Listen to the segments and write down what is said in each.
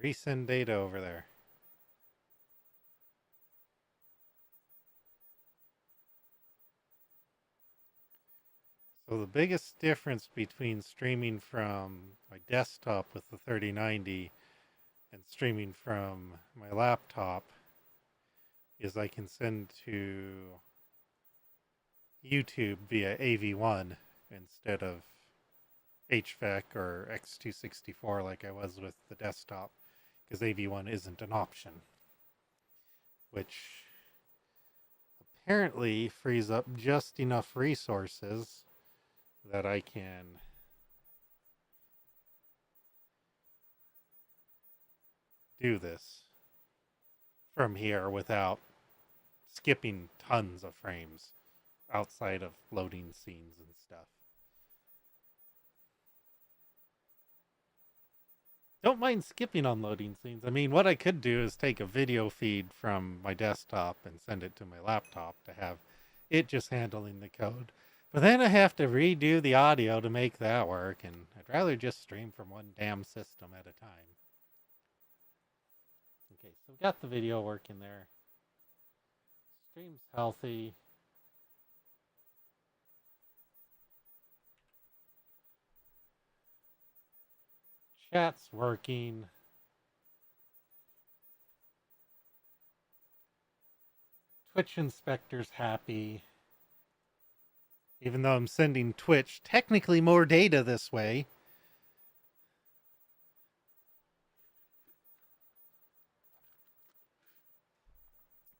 Resend data over there. So the biggest difference between streaming from my desktop with the 3090 and streaming from my laptop is I can send to YouTube via AV1 instead of HVAC or X264 like I was with the desktop, because AV1 isn't an option, which apparently frees up just enough resources that I can do this from here without skipping tons of frames outside of loading scenes and stuff. Don't mind skipping on loading scenes. I mean, what I could do is take a video feed from my desktop and send it to my laptop to have it just handling the code. But then I have to redo the audio to make that work, and I'd rather just stream from one damn system at a time. Okay, so we got the video working there. Stream's healthy. Chat's working. Twitch inspector's happy. Even though I'm sending Twitch technically more data this way.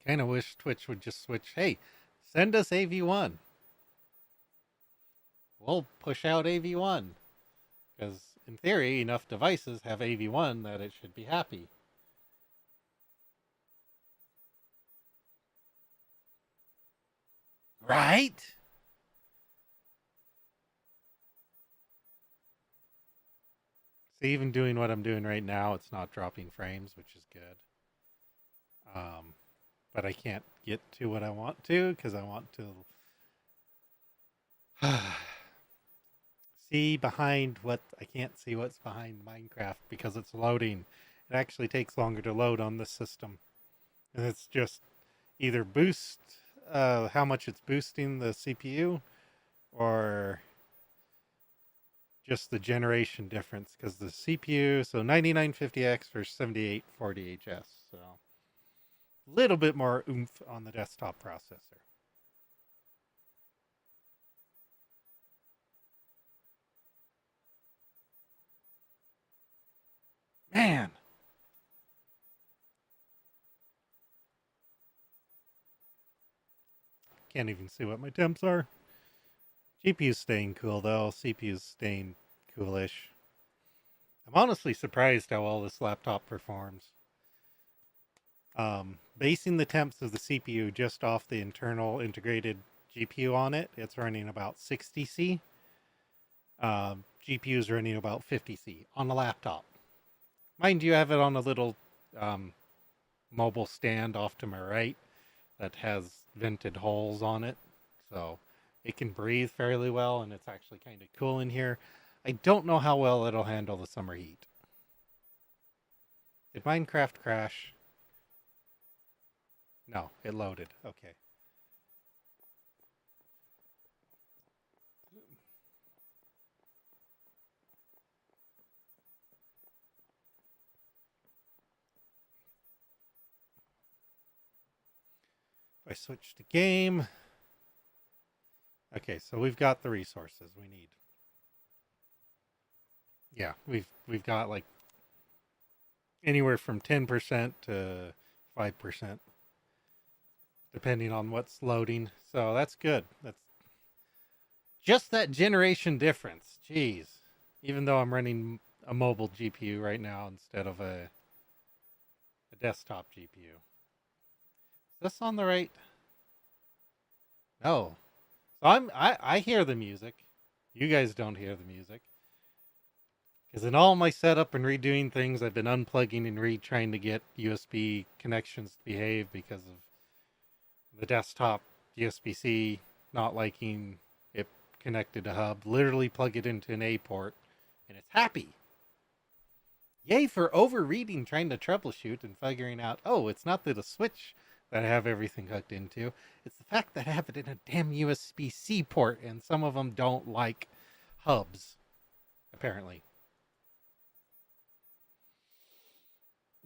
Kind of wish Twitch would just switch. Hey, send us AV1. We'll push out AV1. Because in theory, enough devices have AV1 that it should be happy. Right? See, even doing what I'm doing right now, it's not dropping frames, which is good. But I can't get to what I want to because I want to see behind what I can't see what's behind Minecraft because it's loading. It actually takes longer to load on this system, and it's just either boost how much it's boosting the CPU or just the generation difference because the CPU, so 9950X versus 7840HS, so a little bit more oomph on the desktop processor. Man, can't even see what my temps are. GPU's staying cool though, CPU's staying coolish. I'm honestly surprised how well this laptop performs. Basing the temps of the CPU just off the internal integrated GPU on it, it's running about 60C. GPU is running about 50C on the laptop. Mind you, I have it on a little mobile stand off to my right that has vented holes on it, so it can breathe fairly well, and it's actually kind of cool in here. I don't know how well it'll handle the summer heat. Did Minecraft crash? No, it loaded. Okay. If I switch to game. Okay, so we've got the resources we need. Yeah, we've got like anywhere from 10% to 5%, depending on what's loading. So that's good. That's just that generation difference. Jeez. Even though I'm running a mobile GPU right now instead of a desktop GPU. Is this on the right? No. So I hear the music. You guys don't hear the music. Because in all my setup and redoing things, I've been unplugging and trying to get USB connections to behave because of the desktop USB-C not liking it connected to hub. Literally plug it into an A port and it's happy. Yay for overreading, trying to troubleshoot and figuring out, oh, it's not the switch that I have everything hooked into. It's the fact that I have it in a damn USB-C port, and some of them don't like hubs, apparently.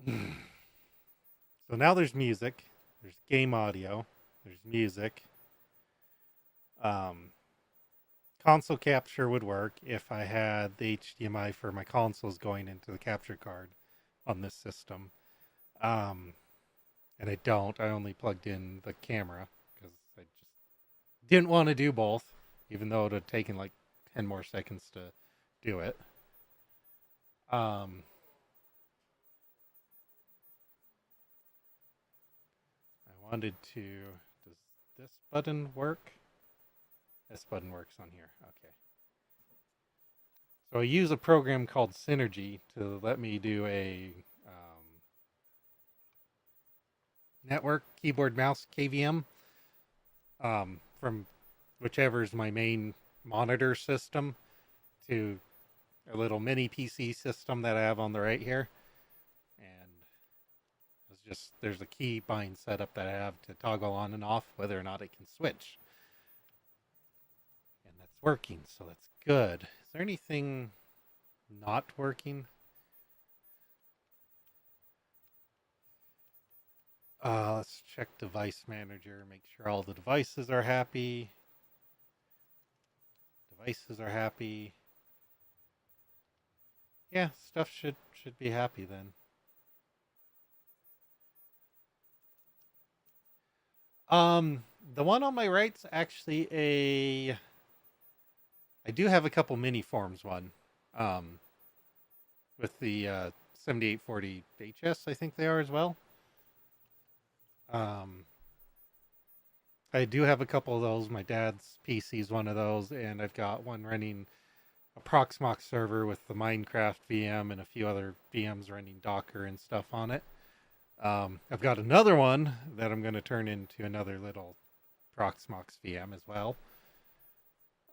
So now there's music, there's game audio, there's music. Um, Console capture would work if I had the HDMI for my consoles going into the capture card on this system. Um, and I don't. I only plugged in the camera because I just didn't want to do both, even though it had taken like 10 more seconds to do it. Um, I wanted to. Does this button work? This button works on here. Okay. So I use a program called Synergy to let me do a network keyboard mouse KVM from whichever is my main monitor system to a little mini PC system that I have on the right here. And it's just there's a key bind setup that I have to toggle on and off whether or not it can switch. And that's working, so that's good. Is there anything not working? Let's check device manager, make sure all the devices are happy. Devices are happy. Yeah, stuff should be happy then. The one on my right's actually a. I do have a couple mini forms one, um, with the 7840 HS. I think they are as well. Um, I do have a couple of those. My dad's PC is one of those, and I've got one running a Proxmox server with the Minecraft VM and a few other VMs running Docker and stuff on it. I've got another one that I'm going to turn into another little Proxmox VM as well.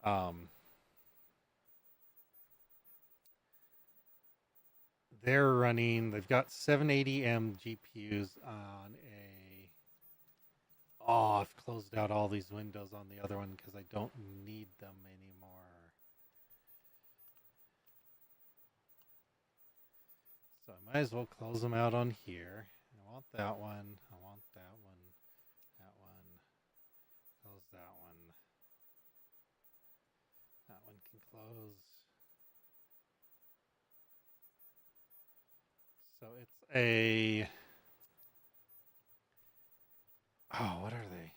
Um, they've got 780M GPUs on a. Oh, I've closed out all these windows on the other one because I don't need them anymore. So I might as well close them out on here. I want that one. I want that one. That one. Close that one. That one can close. So it's a. Oh, what are they?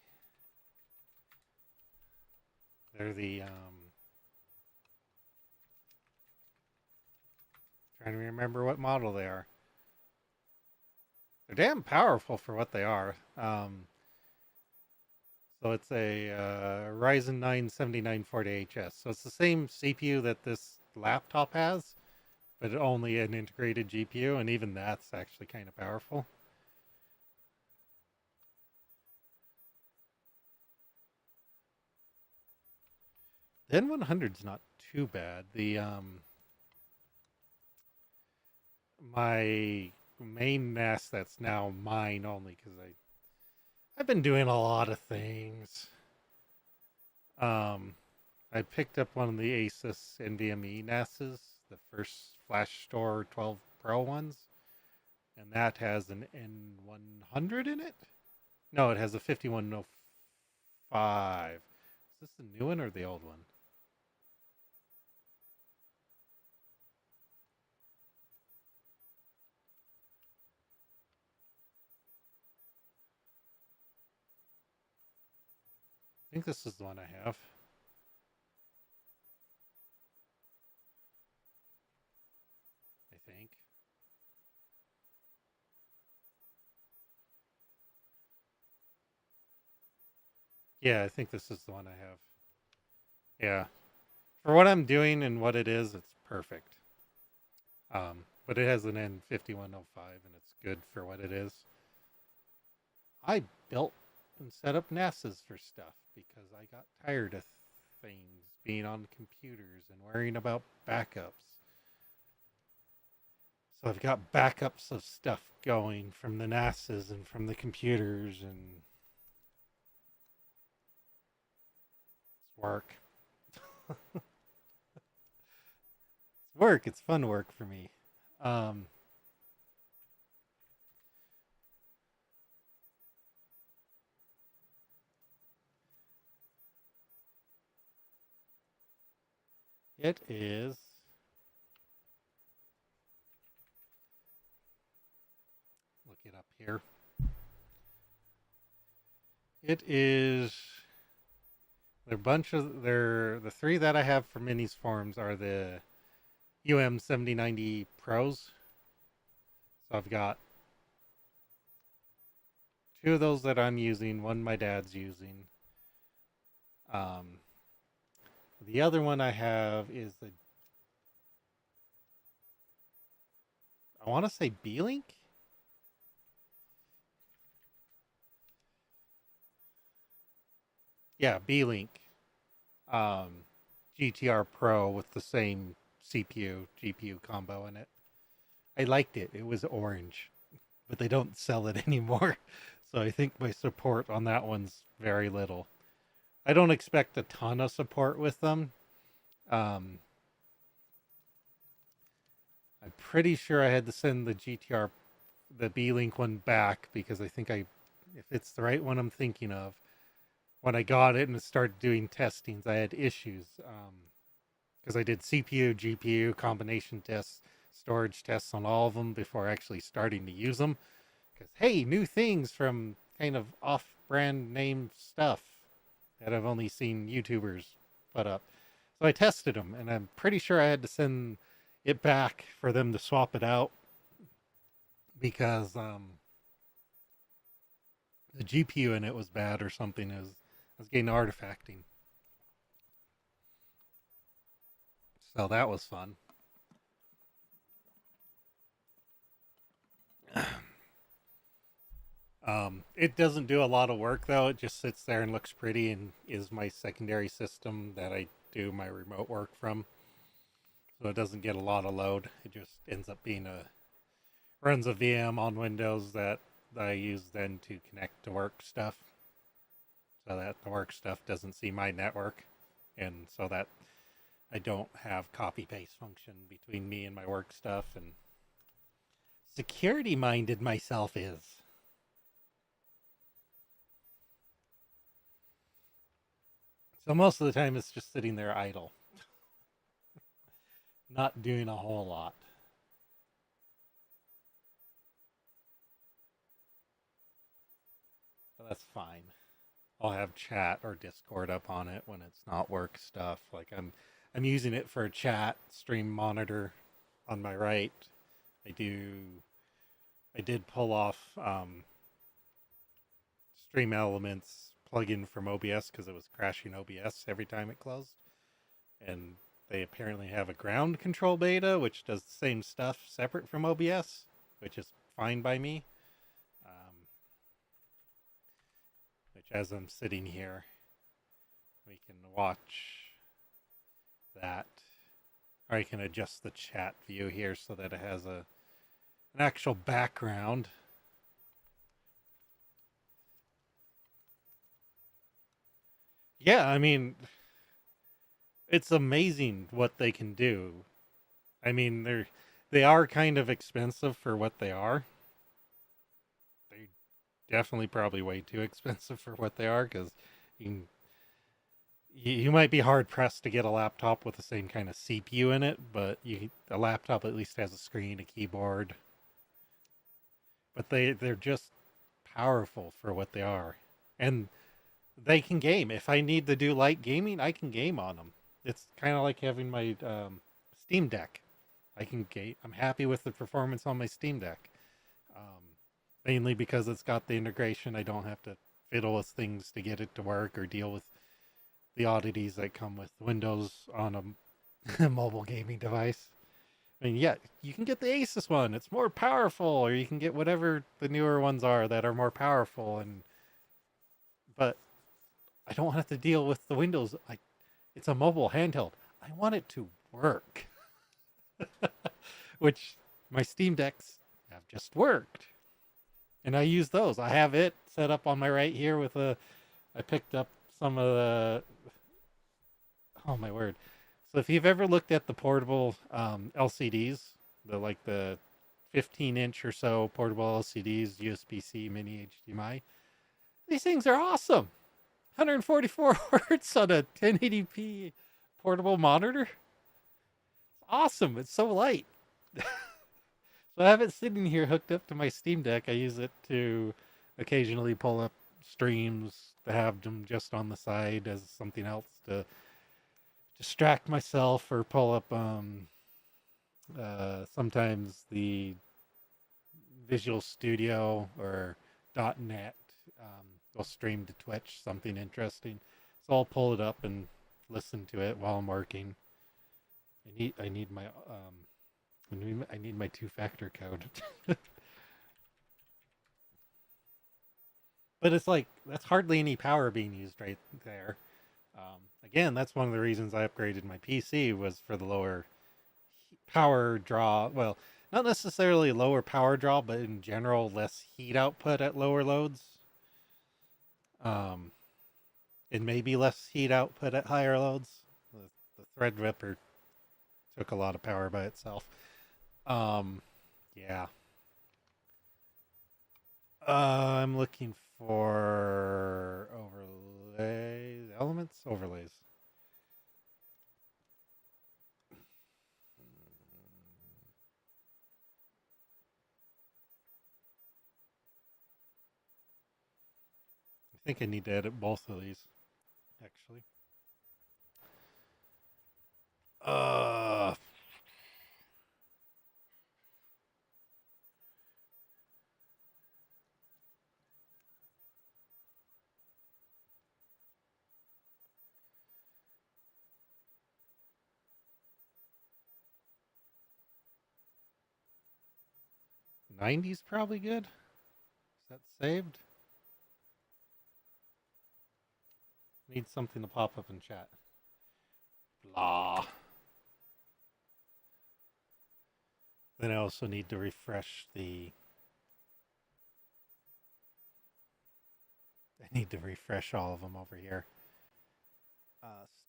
They're the. Trying to remember what model they are. They're damn powerful for what they are. So it's a Ryzen 9 7940HS. So it's the same CPU that this laptop has, but only an integrated GPU, and even that's actually kind of powerful. The N100's not too bad. The my main NAS that's now mine only because I've been doing a lot of things. Um, I picked up one of the Asus NVMe NASs, the first Flash Store 12 Pro ones, and that has an N100 in it. No, it has a 5105. Is this the new one or the old one? I think this is the one I have. I think. Yeah, I think this is the one I have. Yeah. For what I'm doing and what it is, it's perfect. But it has an N5105 and it's good for what it is. I built and set up NASAs for stuff because I got tired of things being on computers and worrying about backups. So I've got backups of stuff going from the NASA's and from the computers, and it's work. It's work. It's fun work for me. Um, it is. Look it up here. It is. They're bunch of they're the three that I have for minis forms are the UM 7090 Pros. So I've got two of those that I'm using, one my dad's using. Um, the other one I have is the I want to say B-Link. Yeah, B-Link. Um, GTR Pro with the same CPU GPU combo in it. I liked it. It was orange, but they don't sell it anymore. So I think my support on that one's very little. I don't expect a ton of support with them. Um, I'm pretty sure I had to send the GTR, the B-Link one back because I think if it's the right one I'm thinking of, when I got it and started doing testings, I had issues because I did CPU, GPU combination tests, storage tests on all of them before actually starting to use them. Because hey, new things from kind of off-brand name stuff that I've only seen YouTubers put up. So I tested them, and I'm pretty sure I had to send it back for them to swap it out because the GPU in it was bad or something. I was getting artifacting, so that was fun. It doesn't do a lot of work though. It just sits there and looks pretty and is my secondary system that I do my remote work from. So it doesn't get a lot of load. It just ends up being runs a VM on Windows that I use then to connect to work stuff, so that the work stuff doesn't see my network, and so that I don't have copy paste function between me and my work stuff. And security minded myself is. So most of the time it's just sitting there idle, not doing a whole lot. But that's fine. I'll have chat or Discord up on it when it's not work stuff. Like I'm using it for a chat stream monitor on my right. I do I did pull off Stream Elements plugin from OBS because it was crashing OBS every time it closed. And they apparently have a ground control beta which does the same stuff separate from OBS, which is fine by me. Which, as I'm sitting here, we can watch that. Or I can adjust the chat view here so that it has an actual background. Yeah, I mean, it's amazing what they can do. I mean, they are kind of expensive for what they are. They definitely probably way too expensive for what they are because you you might be hard pressed to get a laptop with the same kind of CPU in it, but a laptop at least has a screen, a keyboard. But they're just powerful for what they are, and they can game. If I need to do light gaming, I can game on them. It's kind of like having my Steam Deck. I can game. I'm happy with the performance on my Steam Deck, mainly because it's got the integration. I don't have to fiddle with things to get it to work or deal with the oddities that come with Windows on a mobile gaming device. I mean, yeah, you can get the Asus one. It's more powerful, or you can get whatever the newer ones are that are more powerful. And but I don't have to deal with the Windows. It's a mobile handheld. I want it to work, which My Steam Decks have just worked, and I use those. I have it set up on my right here with a. I picked up some of the. Oh my word! So if you've ever looked at the portable LCDs, the 15-inch or so portable LCDs, USB-C, mini HDMI, these things are awesome. 144 hertz on a 1080p portable monitor. It's awesome. It's so light. So I have it sitting here hooked up to my Steam Deck. I use it to occasionally pull up streams to have them just on the side as something else to distract myself or pull up sometimes the Visual Studio or .NET will stream to Twitch something interesting. So I'll pull it up and listen to it while I'm working. I need my two-factor code. But it's like that's hardly any power being used right there. Again, that's one of the reasons I upgraded my PC was for the lower power draw. Well, not necessarily lower power draw, but in general, less heat output at lower loads. Um, and maybe less heat output at higher loads. The Threadripper took a lot of power by itself. Yeah. I'm looking for overlays, elements, overlays. I think I need to edit both of these, actually. Uh, 90's probably good. Is that saved? Need something to pop up in chat. Blah. Then I also need to refresh the. I need to refresh all of them over here.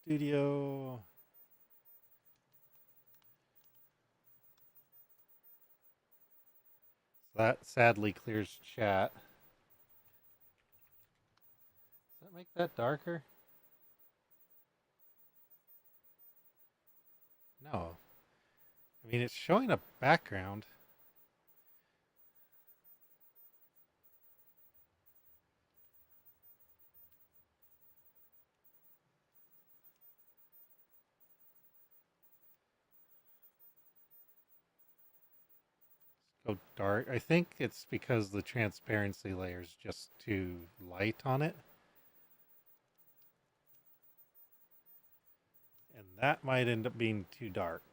Studio. So that sadly clears chat. Does that make that darker? No. I mean, it's showing a background. Go dark. I think it's because the transparency layer is just too light on it. And that might end up being too dark.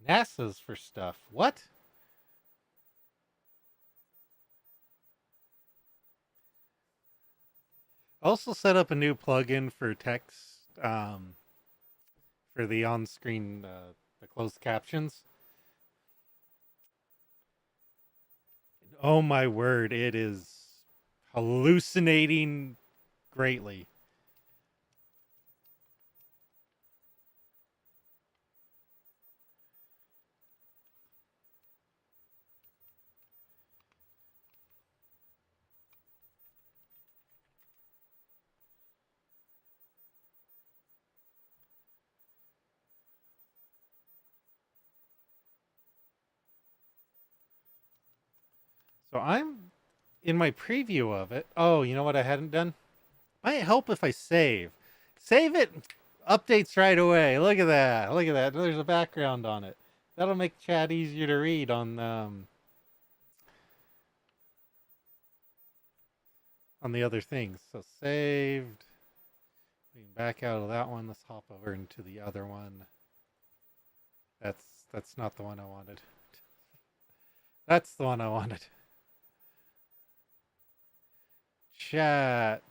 NASA's for stuff. What? Also set up a new plugin for text for the on-screen the closed captions. Oh my word, it is hallucinating greatly. So I'm in my preview of it. Oh, you know what I hadn't done? Might help if I save. Save it, updates right away. Look at that. Look at that. There's a background on it. That'll make chat easier to read on the other things. So saved. We can back out of that one. Let's hop over into the other one. That's not the one I wanted. That's the one I wanted. Chat,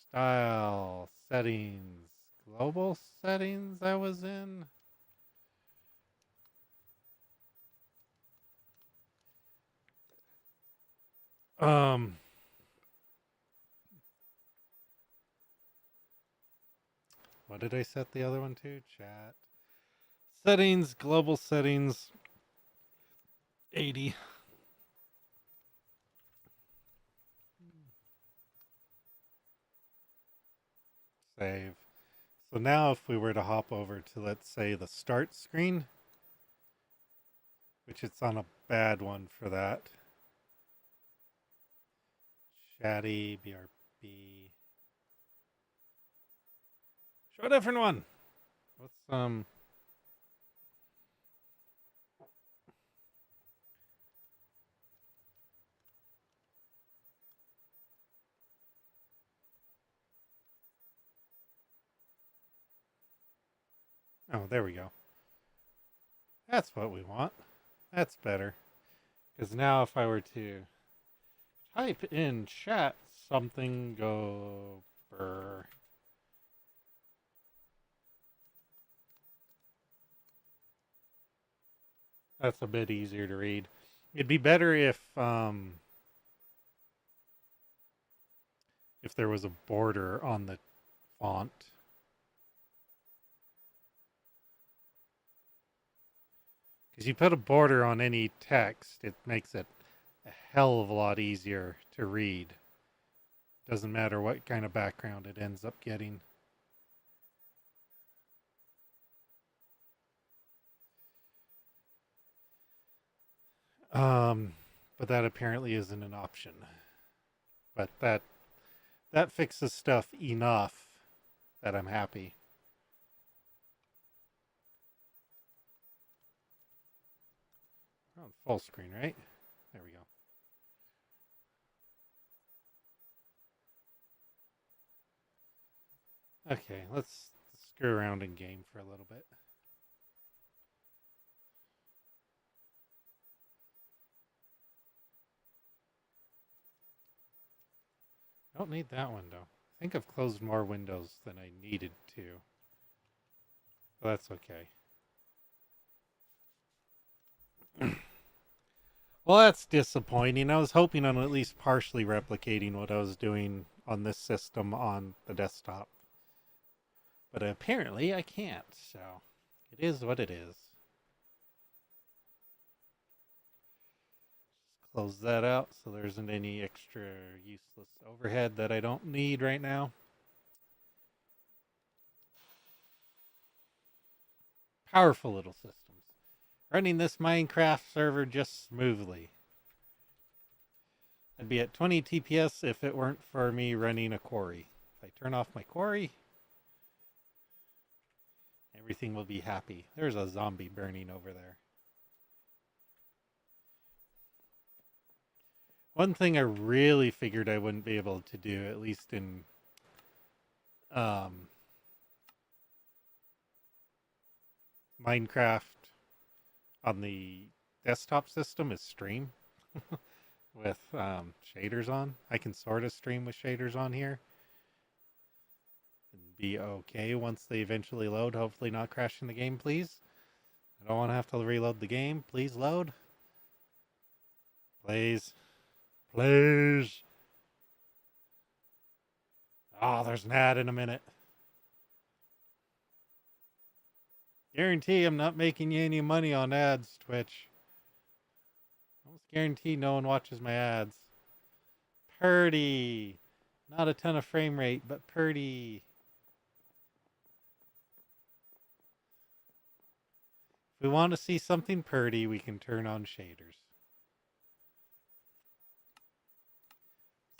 style, settings, global settings I was in. Um, what did I set the other one to? Chat. Settings, global settings, 80. Save. So now if we were to hop over to, let's say, the start screen, which it's on a bad one for that. Chatty, BRB. Show a different one. What's oh, there we go. That's what we want. That's better. Because now if I were to type in chat something go brr. That's a bit easier to read. It'd be better if there was a border on the font. Because you put a border on any text, it makes it a hell of a lot easier to read. Doesn't matter what kind of background it ends up getting. Um, but that apparently isn't an option. But that fixes stuff enough that I'm happy. We're on full screen, right? There we go. Okay, let's screw around in game for a little bit. I don't need that window. I think I've closed more windows than I needed to. But that's okay. Well, that's disappointing. I was hoping on at least partially replicating what I was doing on this system on the desktop. But apparently I can't, so it is what it is. Close that out so there isn't any extra useless overhead that I don't need right now. Powerful little systems. Running this Minecraft server just smoothly. I'd be at 20 TPS if it weren't for me running a quarry. If I turn off my quarry, everything will be happy. There's a zombie burning over there. One thing I really figured I wouldn't be able to do, at least in um, Minecraft on the desktop system, is stream with shaders on. I can sort of stream with shaders on here and be okay once they eventually load. Hopefully, not crashing the game, please. I don't want to have to reload the game. Please load. Please. Please. Oh, there's an ad in a minute. Guarantee I'm not making you any money on ads, Twitch. Almost guarantee no one watches my ads. Purdy. Not a ton of frame rate, but purdy. If we want to see something purdy, we can turn on shaders.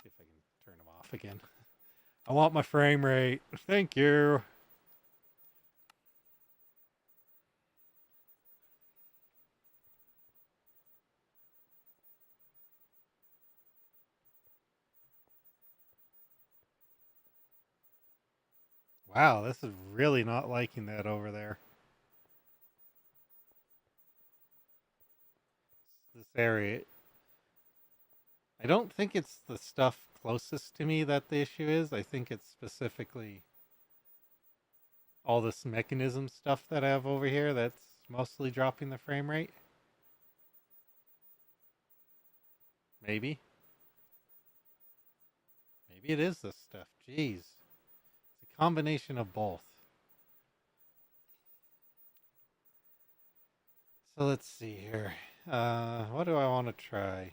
See if I can turn them off again. I want my frame rate. Thank you. Wow, this is really not liking that over there. This area. I don't think it's the stuff closest to me that the issue is. I think it's specifically all this mechanism stuff that I have over here that's mostly dropping the frame rate. Maybe. Maybe it is this stuff. Jeez. It's a combination of both. So let's see here. What do I want to try?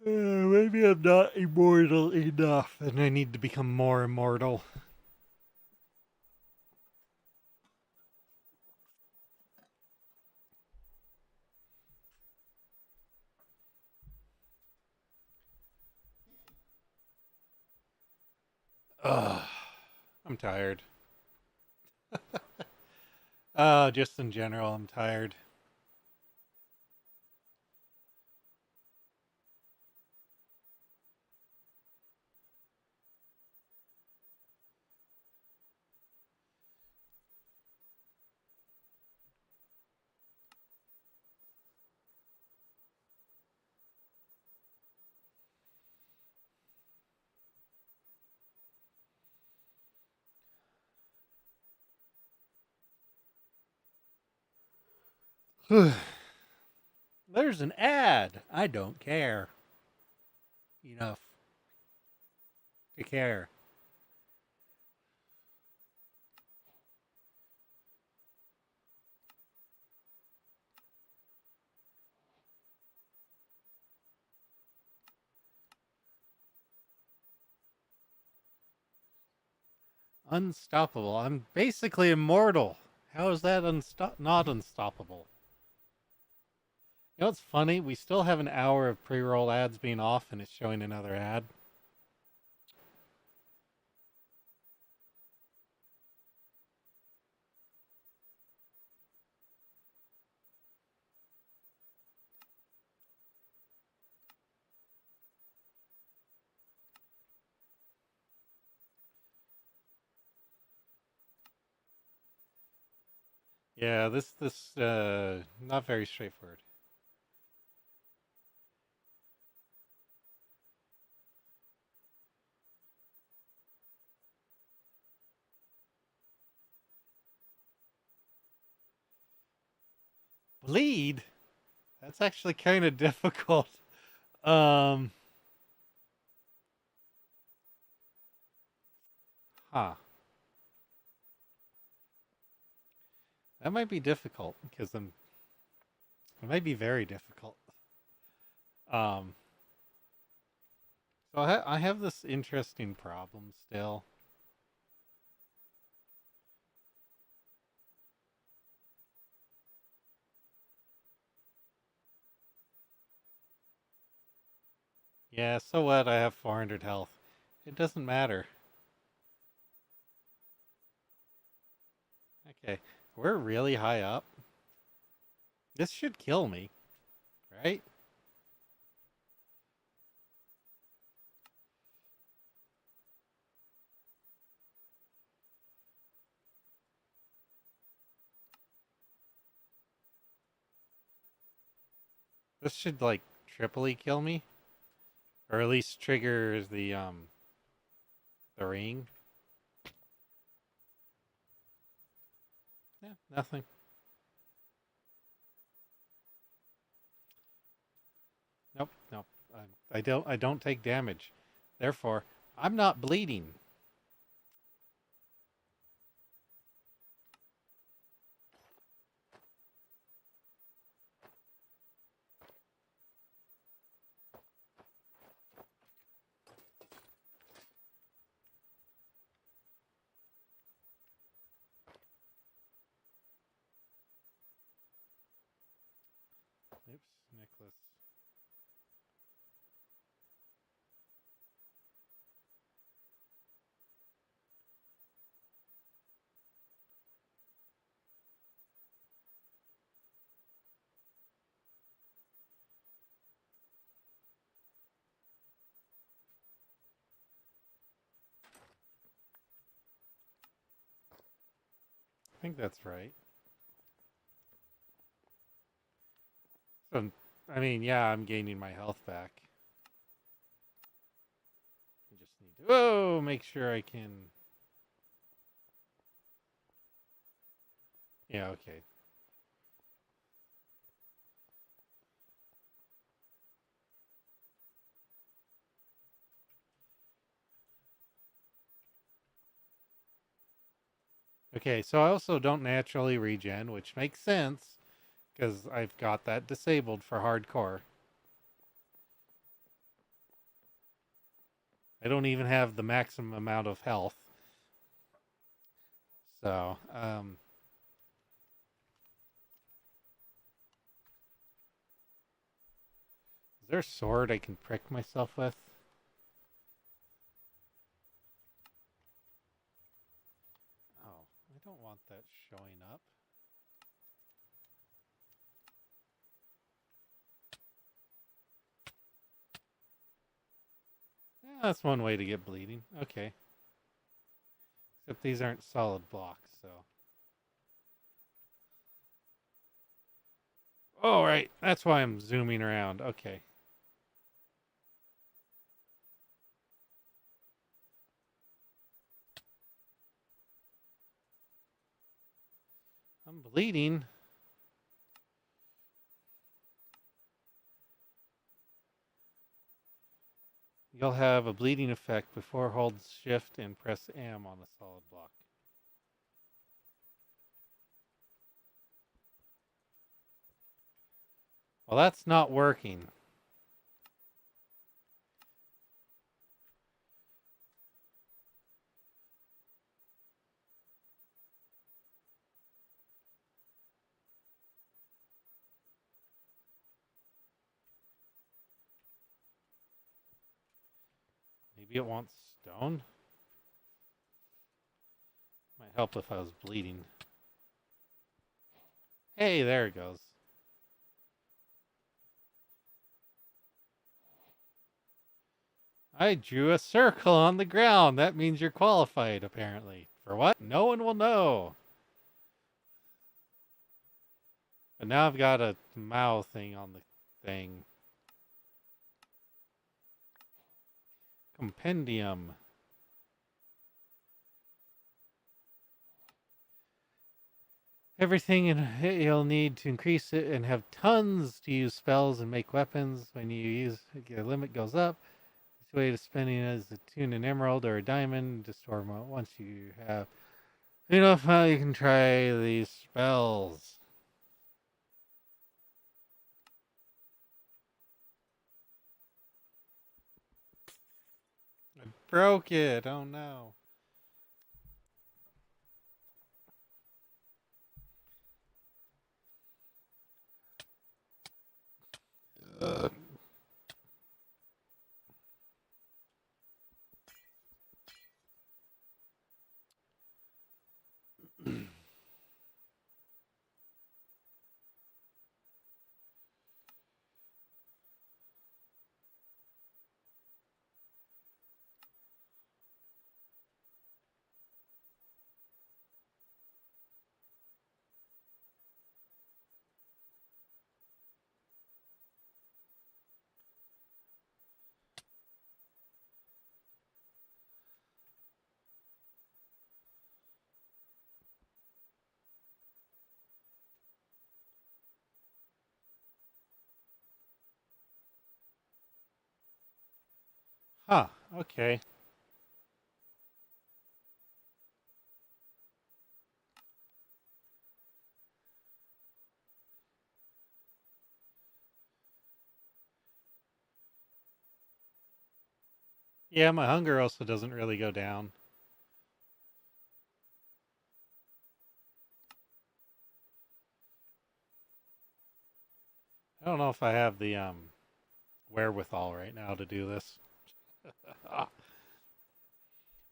Maybe I'm not immortal enough and I need to become more immortal. Ugh. I'm tired. Just in general, I'm tired. There's an ad. I don't care enough to care. Unstoppable. I'm basically immortal. How is that not unstoppable? You know what's funny? We still have an hour of pre-roll ads being off and it's showing another ad. Yeah, this not very straightforward. Bleed? That's actually kind of difficult. Um, huh. That might be difficult because it might be very difficult. Um, so I have this interesting problem still. Yeah, so what? I have 400 health. It doesn't matter. Okay, we're really high up. This should kill me, right? This should like triply kill me, or at least trigger the ring. Yeah, nothing. Nope, nope. I don't take damage. Therefore, I'm not bleeding. Oops, Nicholas. I think that's right. So, I mean, yeah, I'm gaining my health back. need to, whoa, make sure I can. Yeah, okay. Okay, so I also don't naturally regen, which makes sense because I've got that disabled for hardcore. I don't even have the maximum amount of health. So, is there a sword I can prick myself with? Oh, I don't want that showing up. Yeah, that's one way to get bleeding. Okay. Except these aren't solid blocks, so. Oh, right. That's why I'm zooming around. Okay. I'm bleeding. You'll have a bleeding effect before hold shift and press M on the solid block. Well, that's not working. Maybe it wants stone? Might help if I was bleeding. Hey, there it goes. I drew a circle on the ground. That means you're qualified, apparently. For what? No one will know. But now I've got a mouth thing on the thing. Compendium. Everything you'll need to increase it and have tons to use spells and make weapons. When you use your limit goes up. This way to spending is to tune an emerald or a diamond to store more. Once you have enough, you can try these spells. I broke it. Oh no. Uh. Huh. Okay. Yeah, my hunger also doesn't really go down. I don't know if I have the wherewithal right now to do this.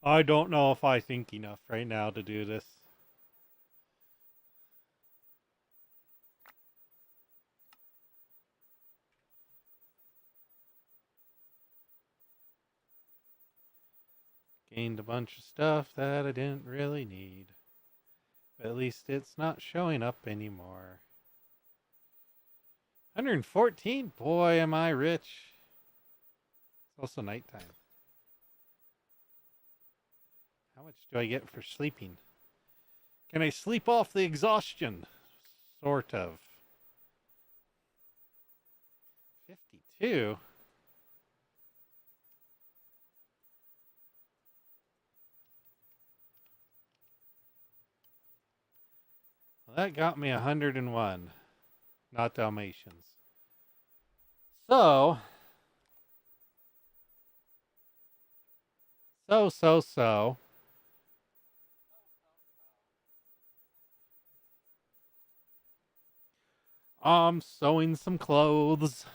I don't know if I think enough right now to do this. Gained a bunch of stuff that I didn't really need. But at least it's not showing up anymore. 114? Boy, am I rich. It's also nighttime. How much do I get for sleeping? Can I sleep off the exhaustion? Sort of. 52? Well, that got me 101. Not Dalmatians. So, so. I'm sowing some clothes.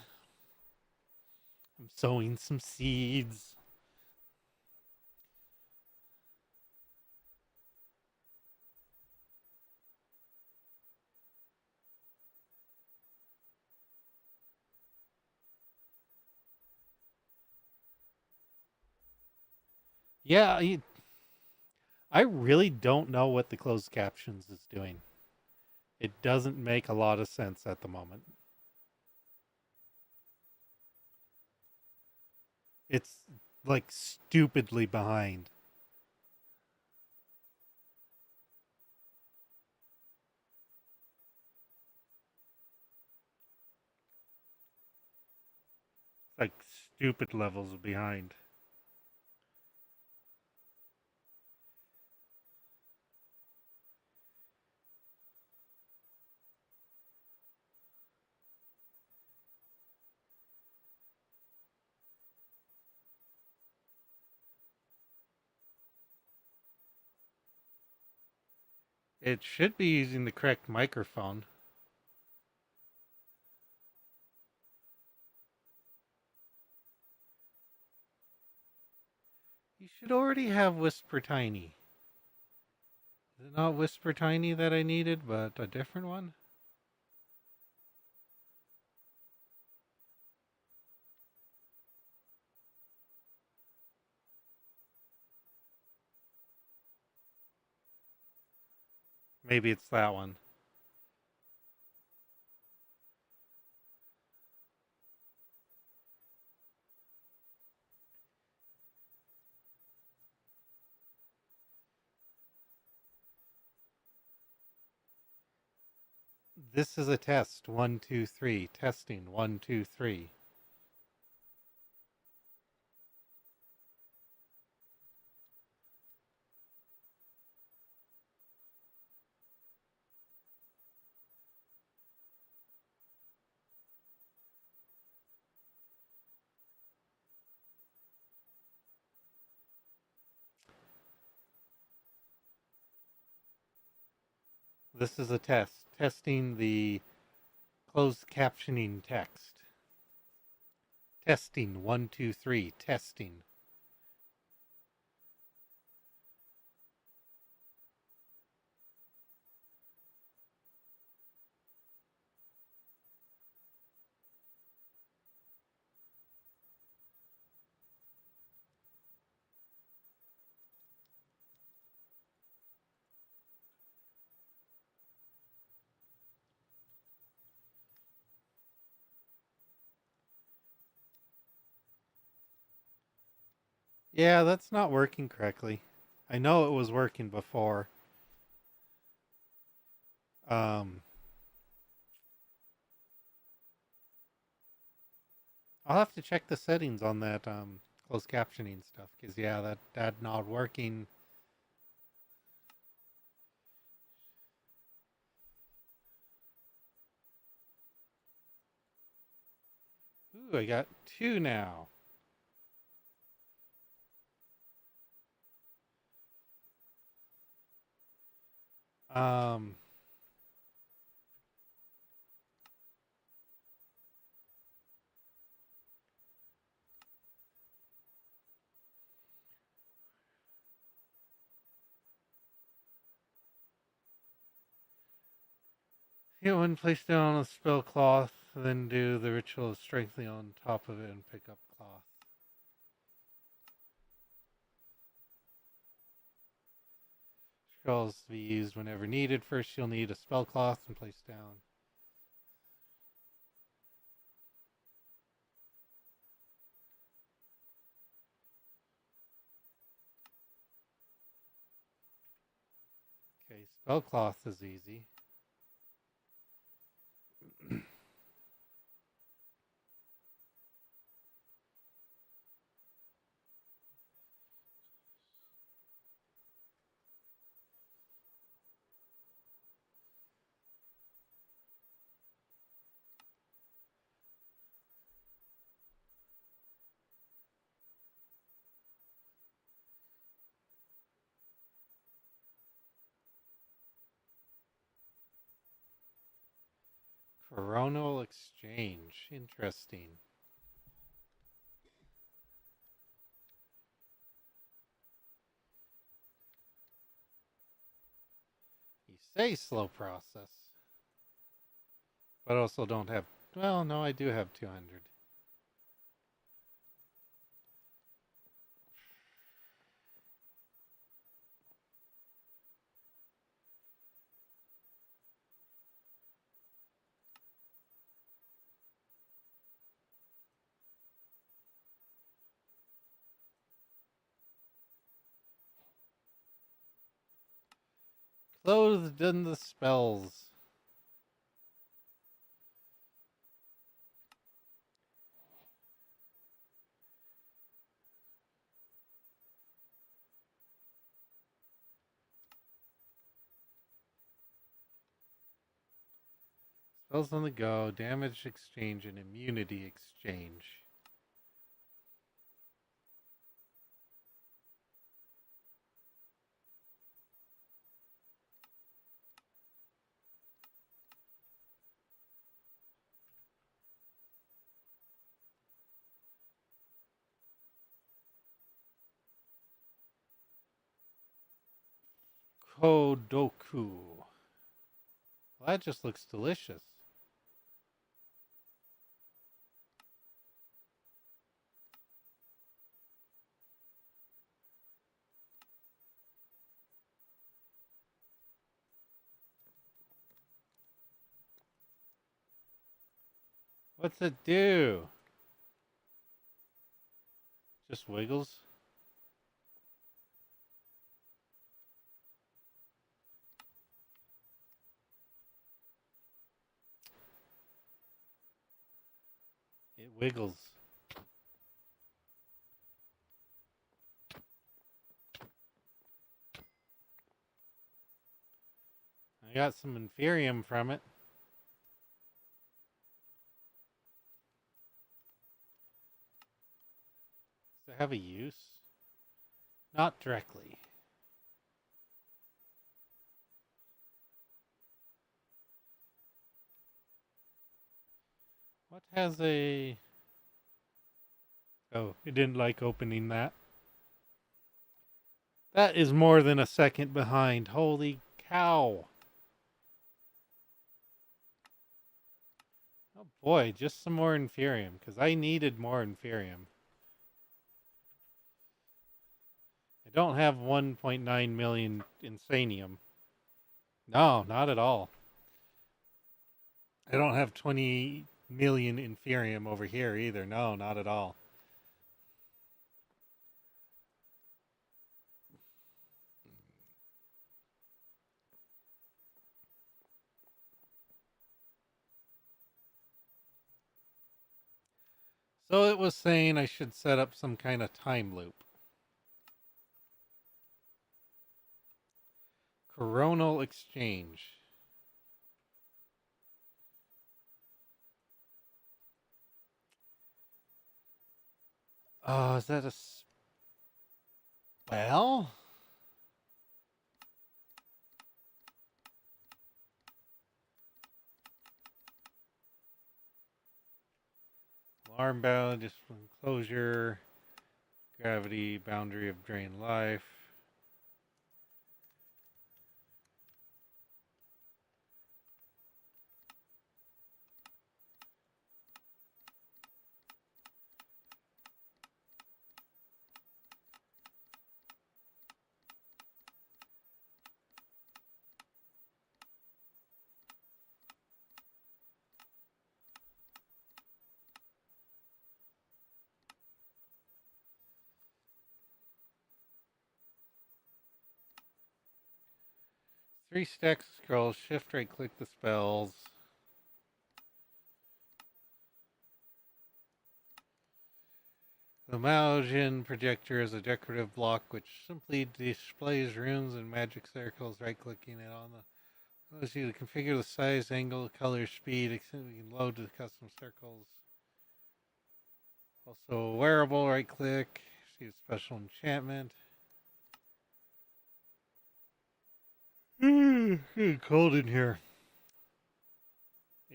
I'm sowing some seeds. Yeah, I really don't know what the closed captions is doing. It doesn't make a lot of sense at the moment. It's like stupidly behind. Like stupid levels of behind. It should be using the correct microphone. You should already have Whisper Tiny. Is it not Whisper Tiny that I needed, but a different one? Maybe it's that one. This is a test. 1, 2, 3. Testing. 1, 2, 3. This is a test. Testing the closed captioning text. Testing. 1, 2, 3. Testing. Yeah, that's not working correctly. I know it was working before. Um, I'll have to check the settings on that closed captioning stuff because yeah, that not working. Ooh, I got 2 now. Um, Hit one, place down a spell cloth, then do the ritual of strengthening on top of it and pick up cloth. Spells to be used whenever needed. First, you'll need a spell cloth and place down. Okay, spell cloth is easy. Coronal exchange. Interesting. You say slow process, but also don't have. Well, no, I do have 200. Clothed in the spells. Spells on the go, damage exchange, and immunity exchange. Kodoku. Well, that just looks delicious. What's it do? Just wiggles? It wiggles. I got some Inferium from it. Does it have a use? Not directly. What has a... Oh, it didn't like opening that. That is more than a second behind. Holy cow. Oh boy, just some more Inferium, because I needed more Inferium. I don't have 1.9 million Insanium. No, not at all. I don't have 20 million Inferium over here either. No, not at all. So it was saying I should set up some kind of time loop. Coronal exchange. Oh, is that a spell? Alarm bell, just closure, gravity, boundary of drain life. 3 stacks of scrolls. Shift right click the spells. The Mausian projector is a decorative block which simply displays runes and magic circles. Right clicking it on the allows you to configure the size, angle, color, speed. You can load the custom circles. Also a wearable. Right click. See a special enchantment. Cold in here.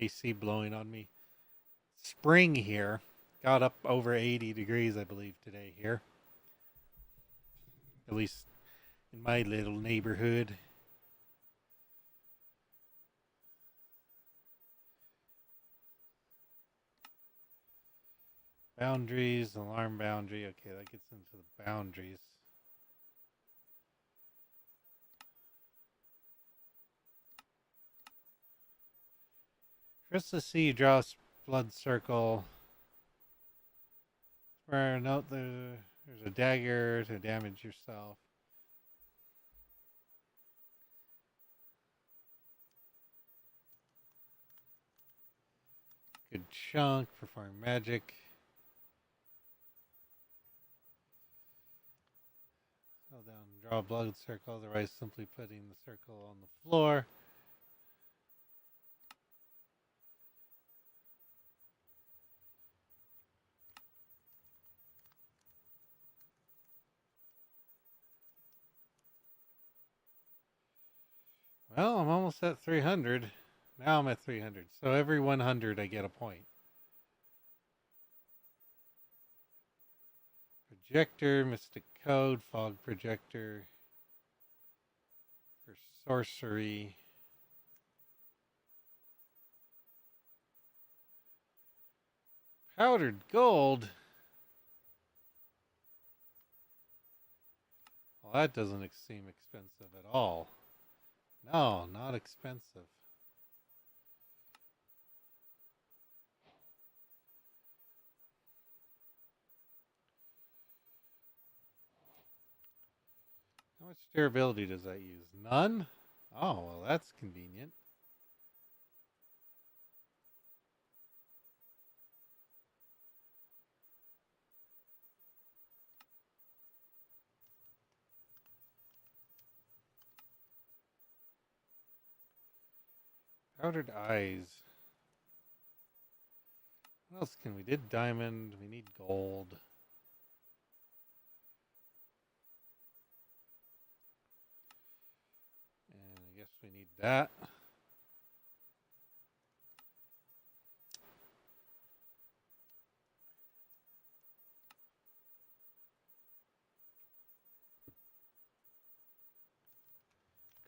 AC blowing on me. Spring here. Got up over 80 degrees, I believe, today here. At least in my little neighborhood. Boundaries, alarm boundary. Okay, that gets into the boundaries. First to see, draw a blood circle. Where note there's a dagger to damage yourself. Good chunk, perform magic. Hold down, draw a blood circle, otherwise simply putting the circle on the floor. Well, I'm almost at 300. Now I'm at 300. So every 100 I get a point. Projector, Mystic Code, Fog Projector. For sorcery. Powdered gold. Well, that doesn't seem expensive at all. No, not expensive. How much durability does that use? None? Oh, well, that's convenient. Powdered eyes. What else can we? Did diamond. We need gold. And I guess we need that.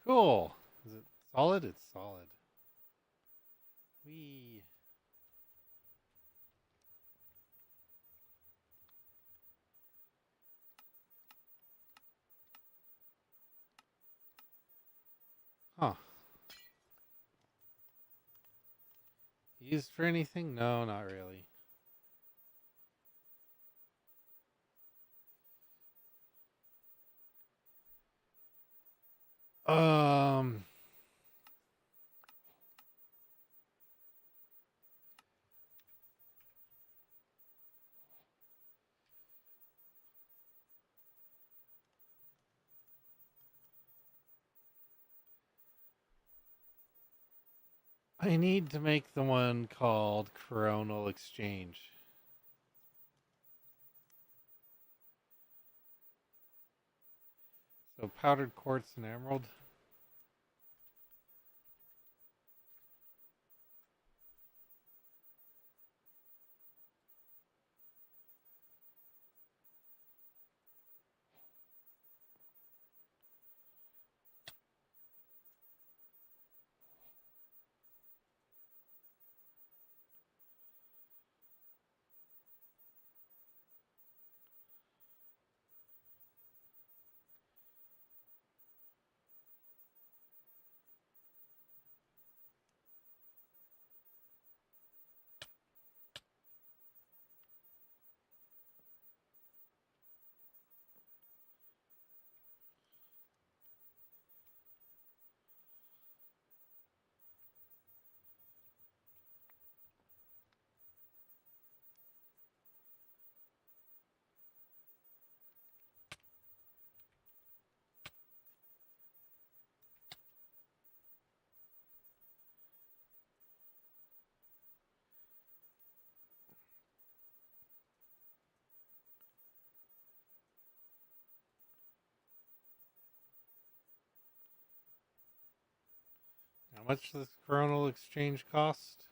Cool. Is it solid? It's solid. We. Huh. Used for anything? No, not really. Um. I need to make the one called Coronal Exchange. So powdered quartz and emerald. How much does Coronal Exchange cost?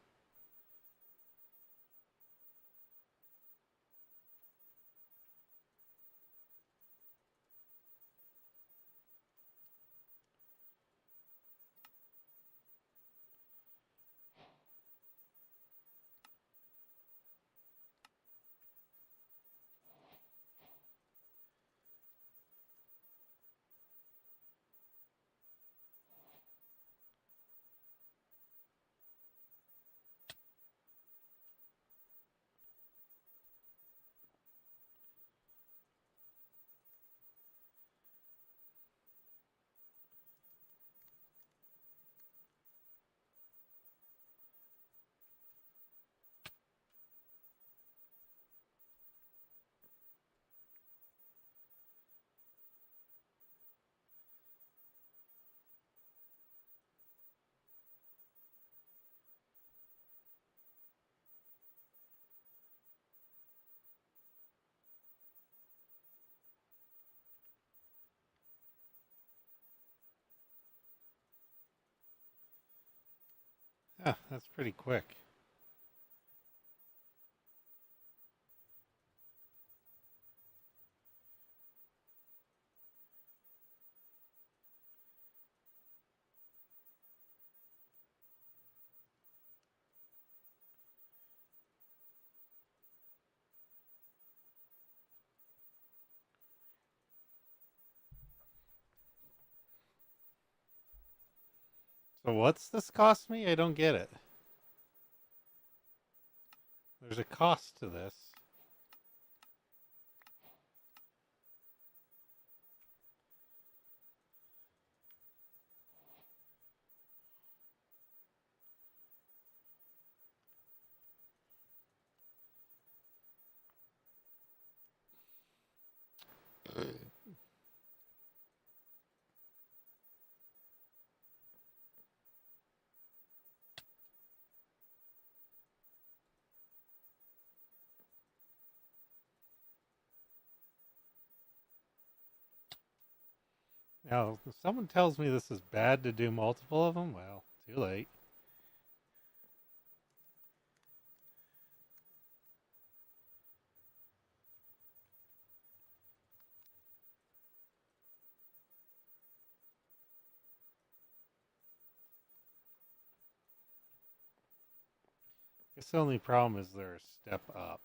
Yeah, that's pretty quick. So what's this cost me? I don't get it. There's a cost to this. Now, if someone tells me this is bad to do multiple of them, well, too late. Guess the only problem is they're a step up.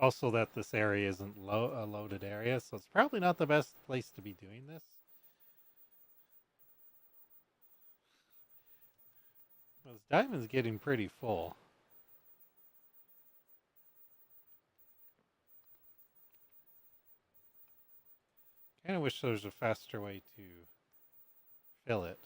Also, that this area isn't a loaded area, so it's probably not the best place to be doing this. Well, this diamond's getting pretty full. Kind of wish there was a faster way to fill it.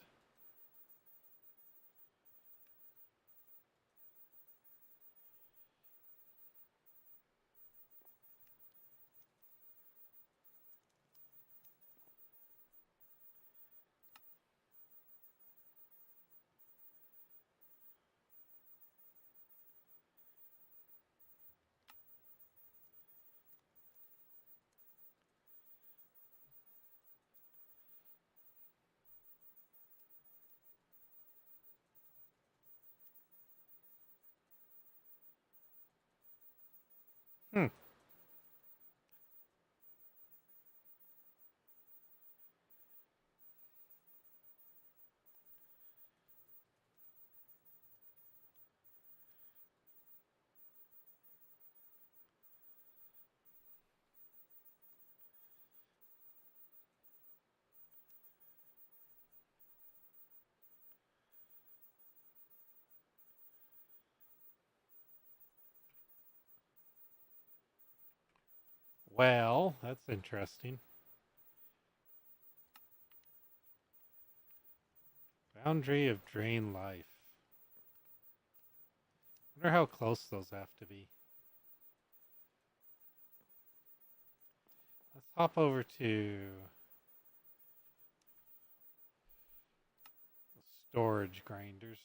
Hmm. Well, that's interesting. Boundary of drain life. Wonder how close those have to be. Let's hop over to storage grinders.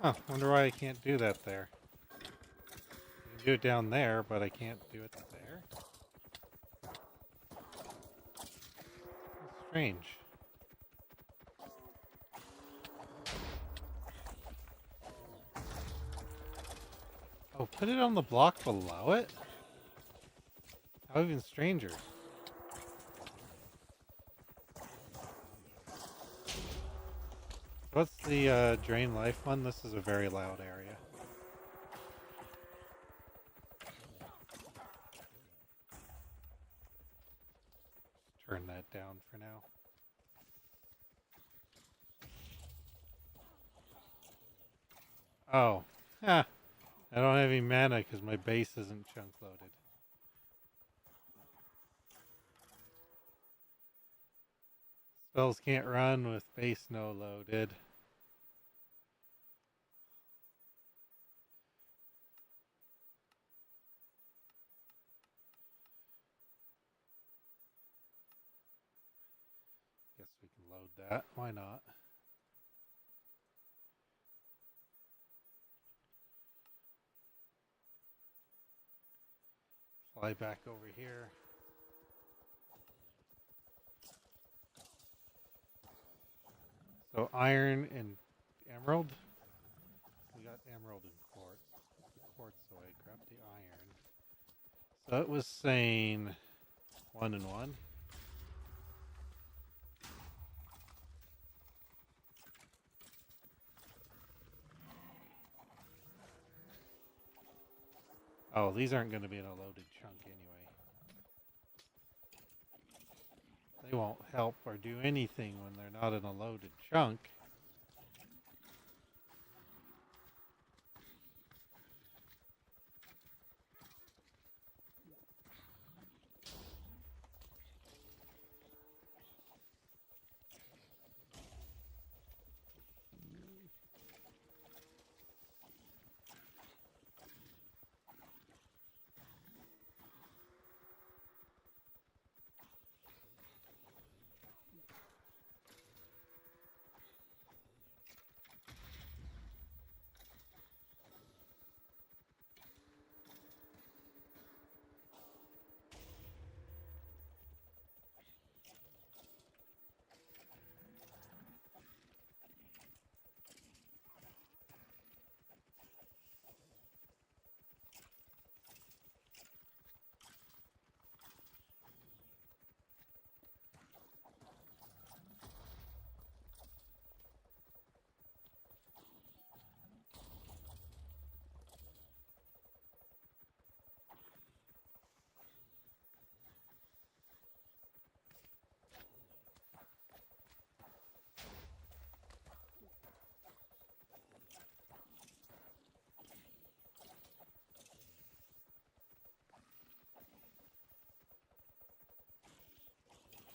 Huh, wonder why I can't do that there. I can do it down there, but I can't do it there. That's strange. Oh, put it on the block below it? How even stranger. What's the drain life one? This is a very loud area. Just turn that down for now. Oh, huh. I don't have any mana because my base isn't chunk loaded. Spells can't run with base no loaded. Guess we can load that. Why not? Fly back over here. So iron and emerald. We got emerald and quartz. Quartz, so I grabbed the iron. So it was saying 1 and 1. Oh, these aren't going to be in a loaded chunk anyway. They won't help or do anything when they're not in a loaded chunk.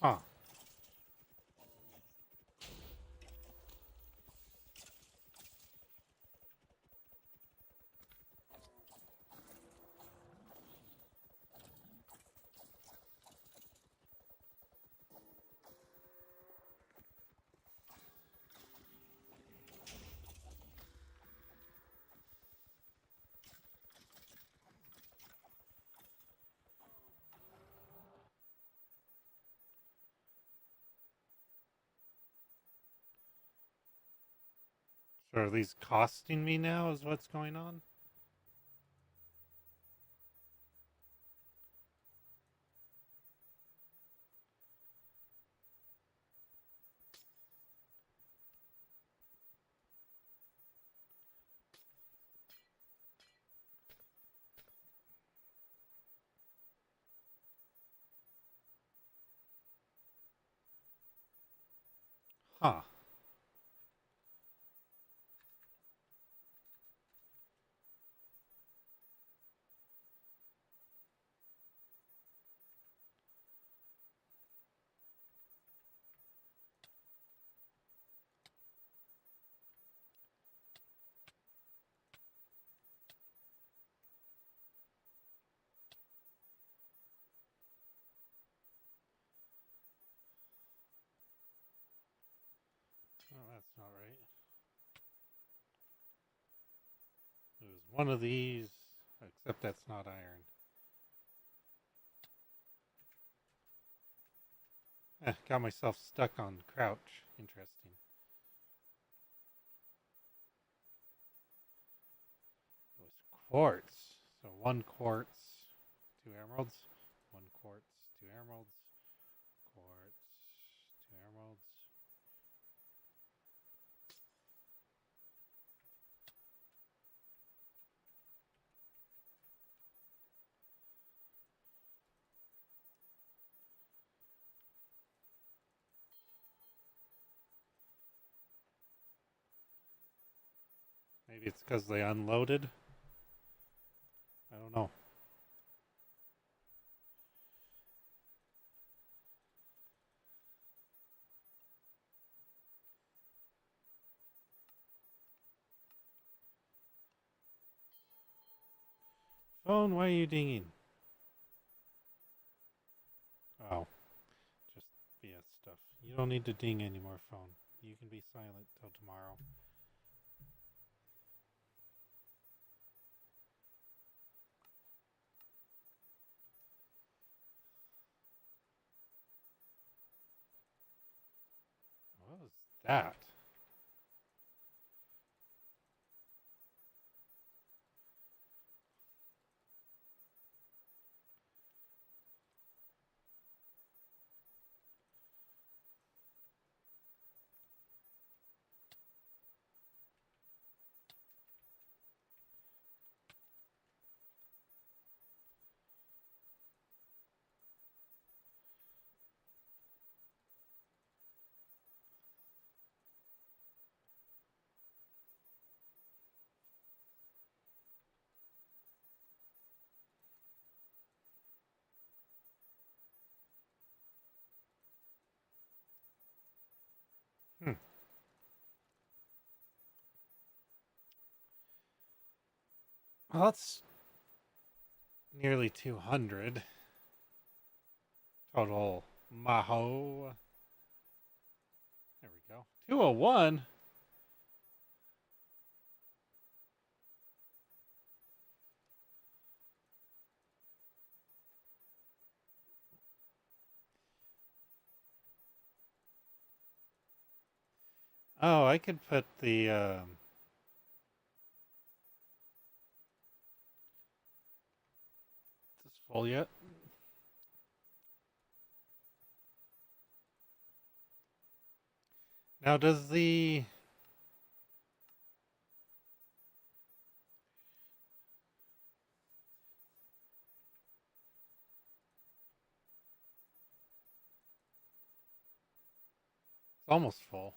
Huh. So are these costing me now is what's going on? Huh. Oh, that's not right. one of these, except that's not iron. Got myself stuck on crouch. Interesting. It was quartz. So one quartz, two emeralds. One quartz, two emeralds. Quartz, two emeralds. Maybe it's because they unloaded. I don't know. Phone, why are you dinging? Oh, just BS stuff. You don't need to ding anymore, phone. You can be silent till tomorrow. What was that? Hmm. Well, that's nearly 200 total. Maho. There we go. 201. Oh, I could put the this full yet. Now, does the it's almost full.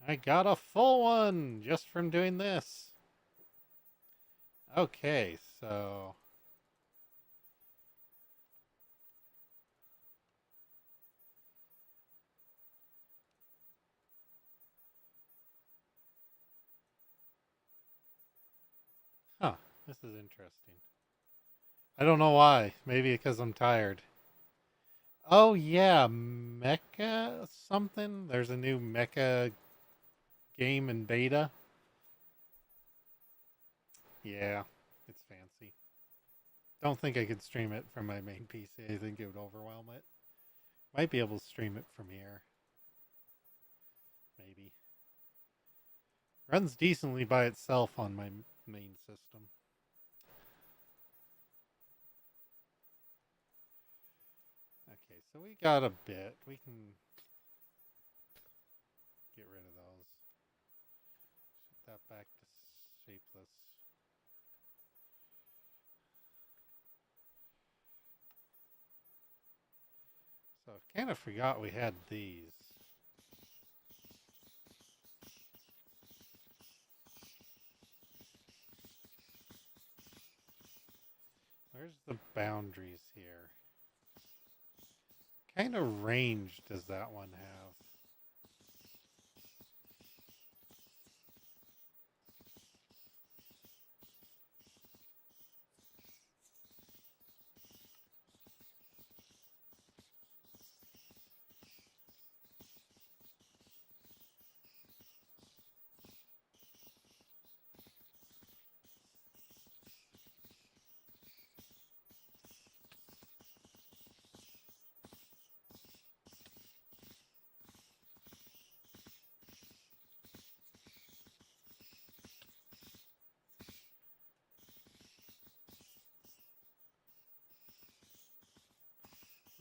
I got a full one just from doing this. Okay, so huh, this is interesting. I don't know why. Maybe because I'm tired. Oh yeah, Mecha something. There's a new Mecha game in beta. Yeah, it's fancy. Don't think I could stream it from my main PC. I think it would overwhelm it. Might be able to stream it from here. Maybe. Runs decently by itself on my main system. Okay, so we got a bit. We can get rid of those. Set that back to shapeless. So I kind of forgot we had these. Where's the boundaries here? Kind of range does that one have?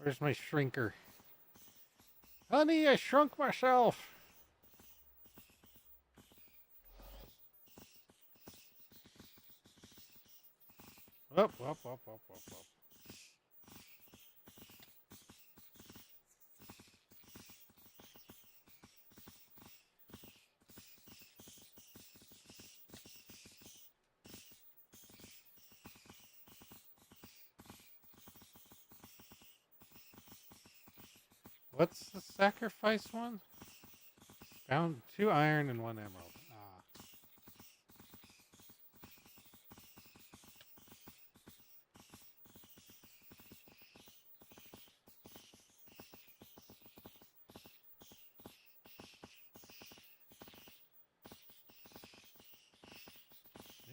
Where's my shrinker? Honey, I shrunk myself. Whoop, whoop, whoop, whoop, whoop, whoop. What's the sacrifice one? Found 2 iron and 1 emerald. Ah.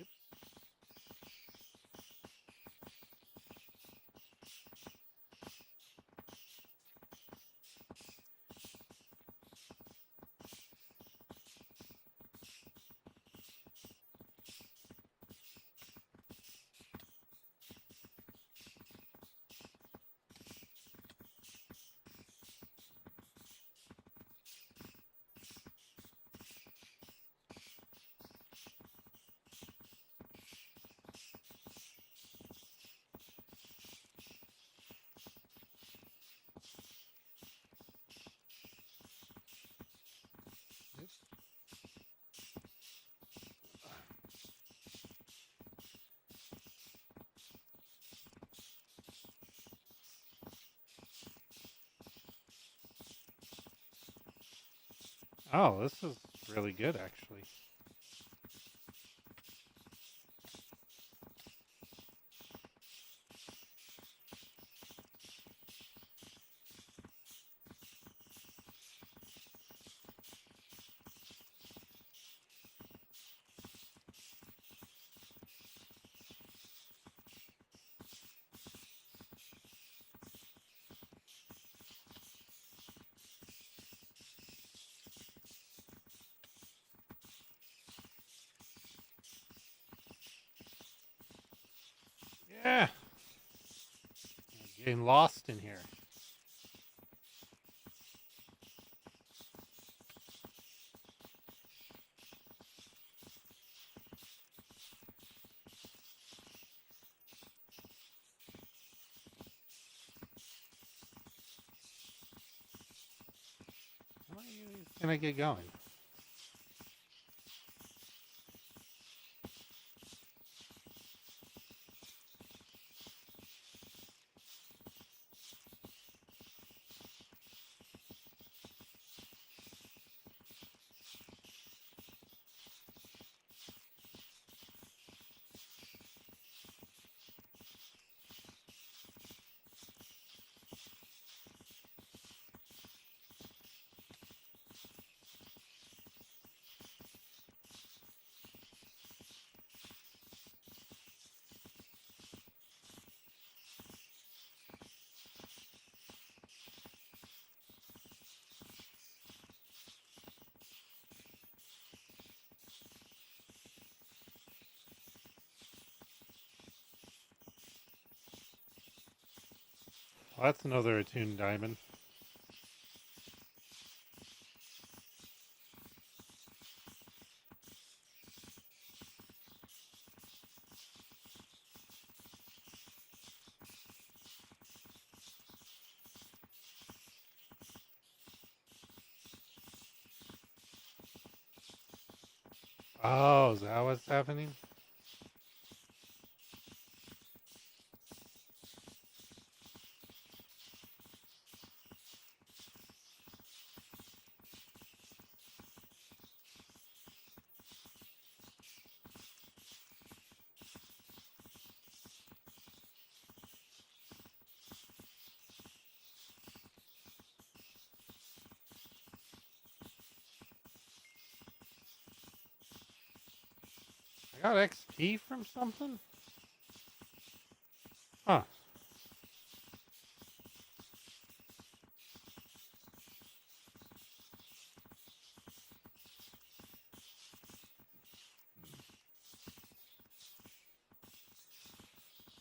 Oops. Oops. Oh, this is really good, actually. Yeah. I'm getting lost in here. How can I get going? Well, that's another attuned diamond. Oh, is that what's happening? I got XP from something? Huh.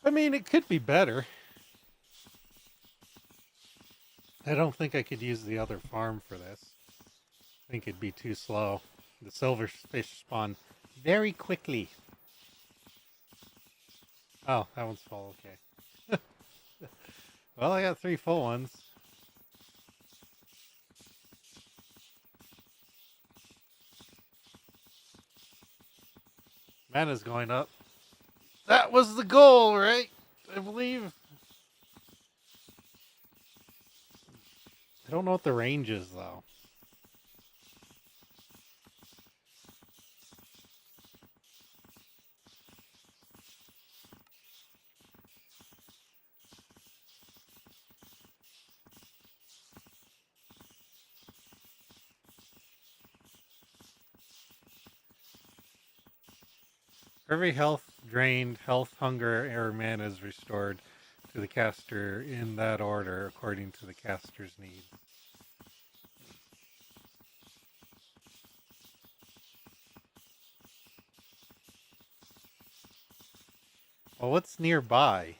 I mean, it could be better. I don't think I could use the other farm for this. I think it'd be too slow. The silverfish spawn very quickly. Oh, that one's full. Okay. Well, I got 3 full ones. Mana's going up. That was the goal, right? I believe. I don't know what the range is, though. Every health drained, health, hunger, or mana is restored to the caster in that order according to the caster's needs. Well, what's nearby?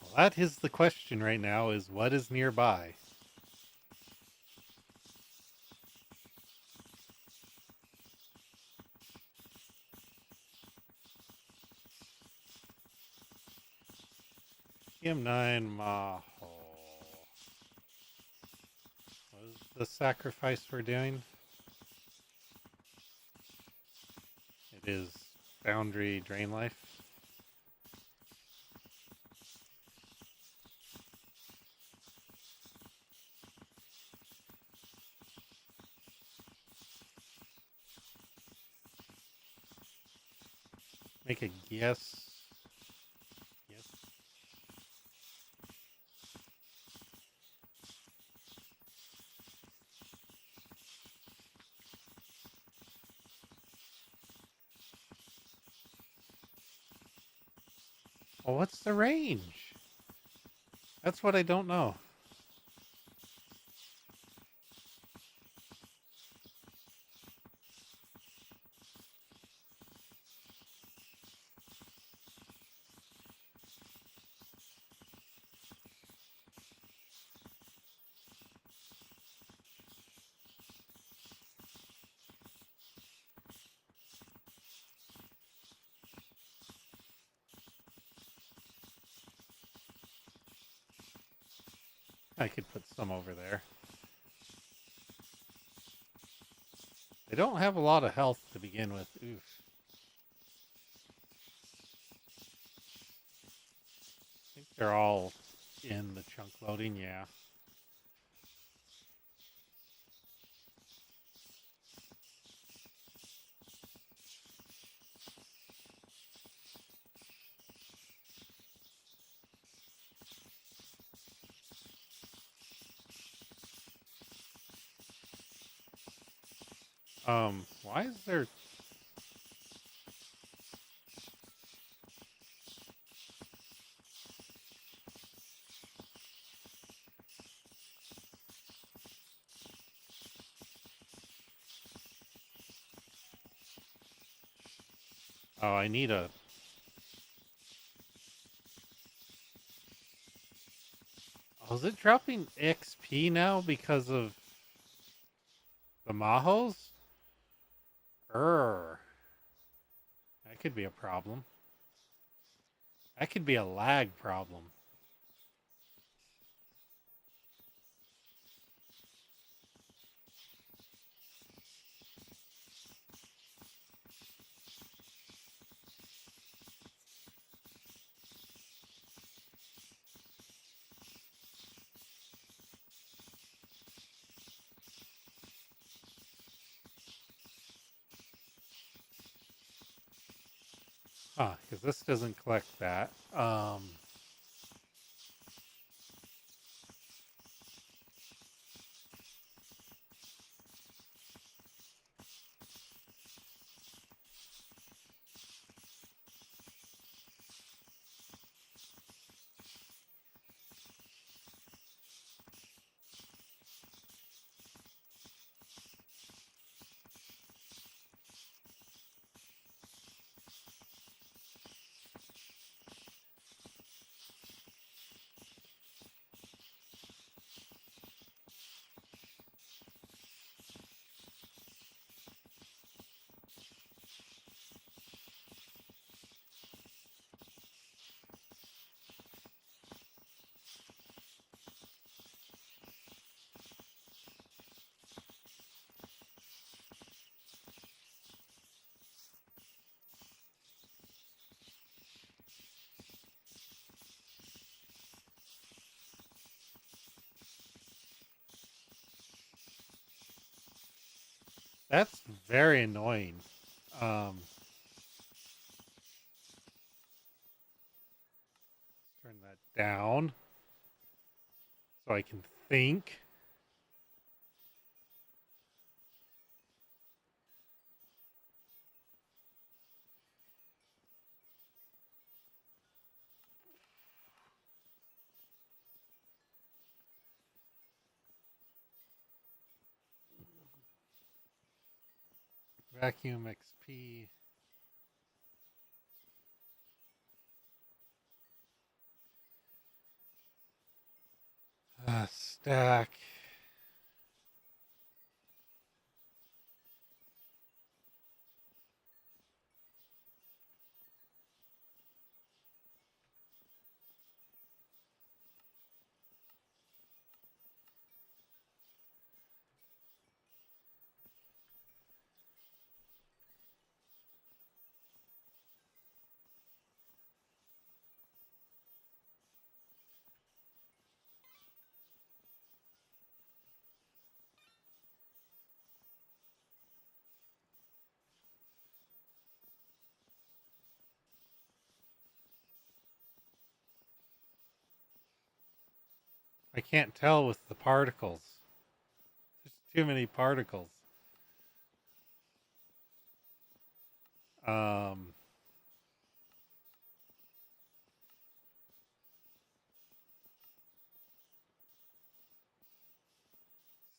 Well, that is the question right now, is what is nearby? ATM9 Maho. What is the sacrifice we're doing? It is Boundary Drain Life. Make a guess. Yes. Well, what's the range? That's what I don't know. I could put some over there. They don't have a lot of health to begin with. Oof. I think they're all in the chunk loading, yeah. Why is there... Oh, I need a... Oh, is it dropping XP now because of the Mahos? That could be a problem. That could be a lag problem. Huh, because this doesn't collect that. That's very annoying. Um, turn that down so I can think. Vacuum XP. Stack. I can't tell with the particles. There's too many particles. Um,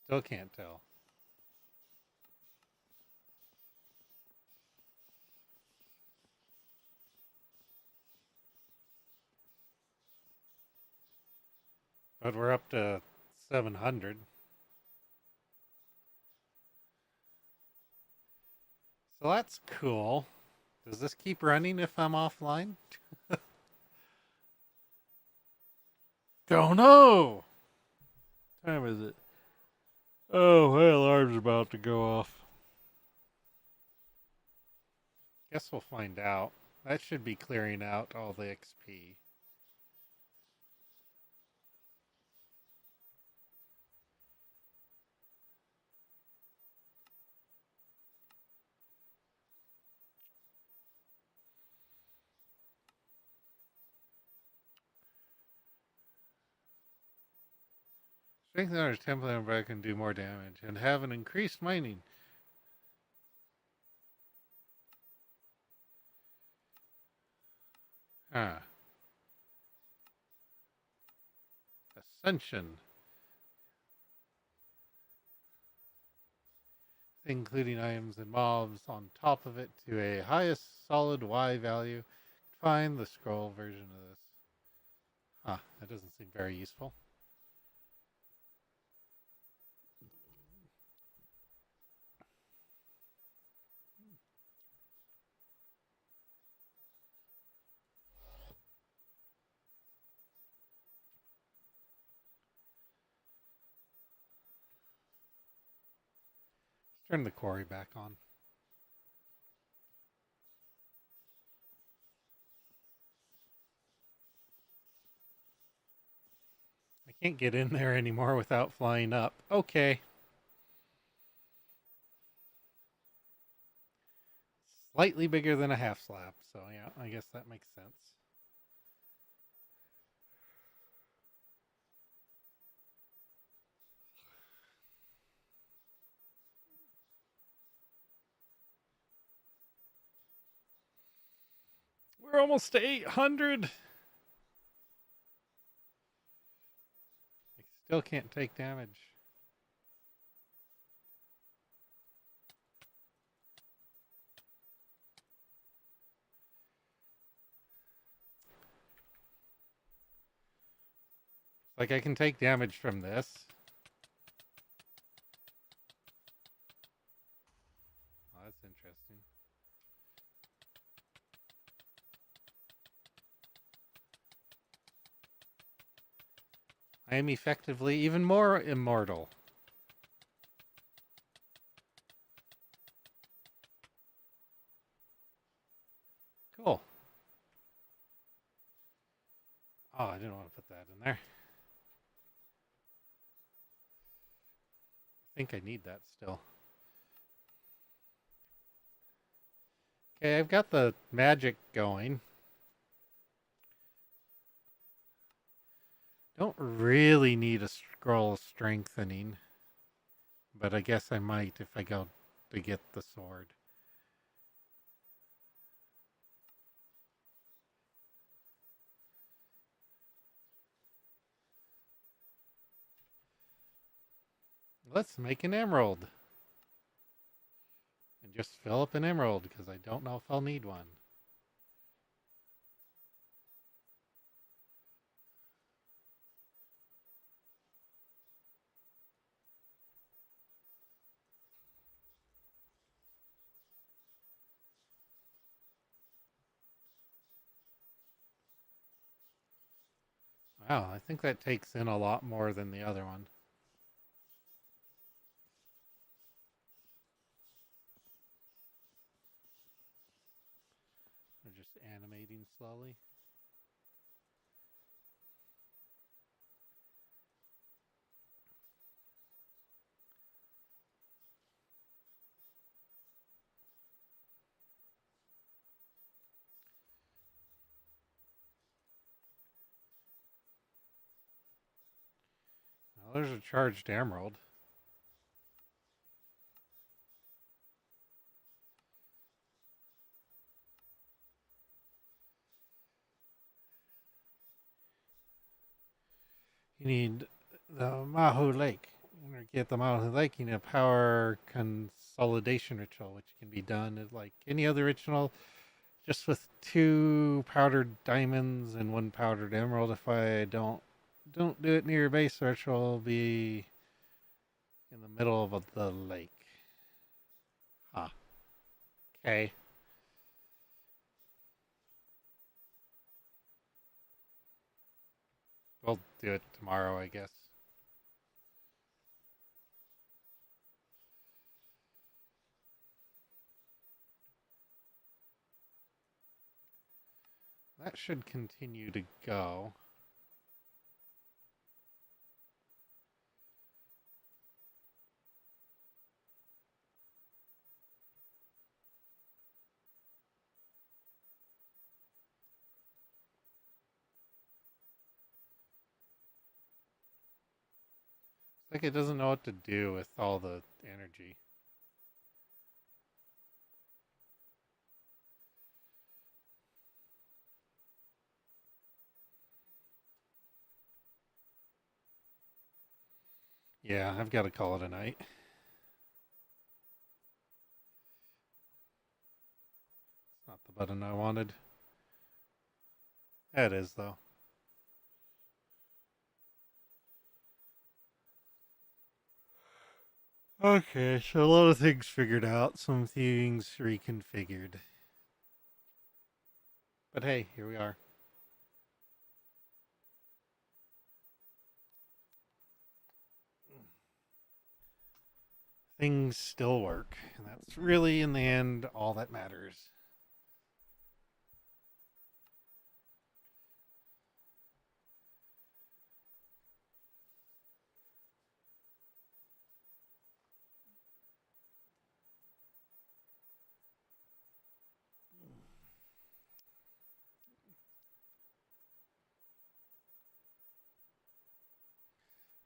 Still can't tell. But we're up to 700. So that's cool. Does this keep running if I'm offline? Don't know. What time is it? Oh, my alarm's about to go off. Guess we'll find out. That should be clearing out all the XP. Strengthen our template and break can do more damage and have an increased mining. Ah. Ascension. Including items and mobs on top of it to a highest solid Y value. Find the scroll version of this. Huh, that doesn't seem very useful. Let's turn the quarry back on. I can't get in there anymore without flying up. Okay. Slightly bigger than a half slab, so yeah, I guess that makes sense. We're almost to 800. I still can't take damage. Like I can take damage from this. Oh, that's interesting. I am effectively even more immortal. Cool. Oh, I didn't want to put that in there. I think I need that still. Okay, I've got the magic going. Don't really need a scroll strengthening, but I guess I might if I go to get the sword. Let's make an emerald and just fill up an emerald because I don't know if I'll need one. Wow, I think that takes in a lot more than the other one. They're just animating slowly. Well, there's a charged emerald. You need the Mahu Lake. In order to get the Mahu Lake, you need a power consolidation ritual, which can be done like any other ritual, just with 2 powdered diamonds and 1 powdered emerald. If I don't do it near your base ritual, it'll be in the middle of the lake. Huh. Okay. We'll do it tomorrow, I guess. That should continue to go. It's like it doesn't know what to do with all the energy. Yeah, I've got to call it a night. It's not the button I wanted. That is, though. Okay, so a lot of things figured out, some things reconfigured. But hey, here we are. Things still work, and that's really, in the end, all that matters.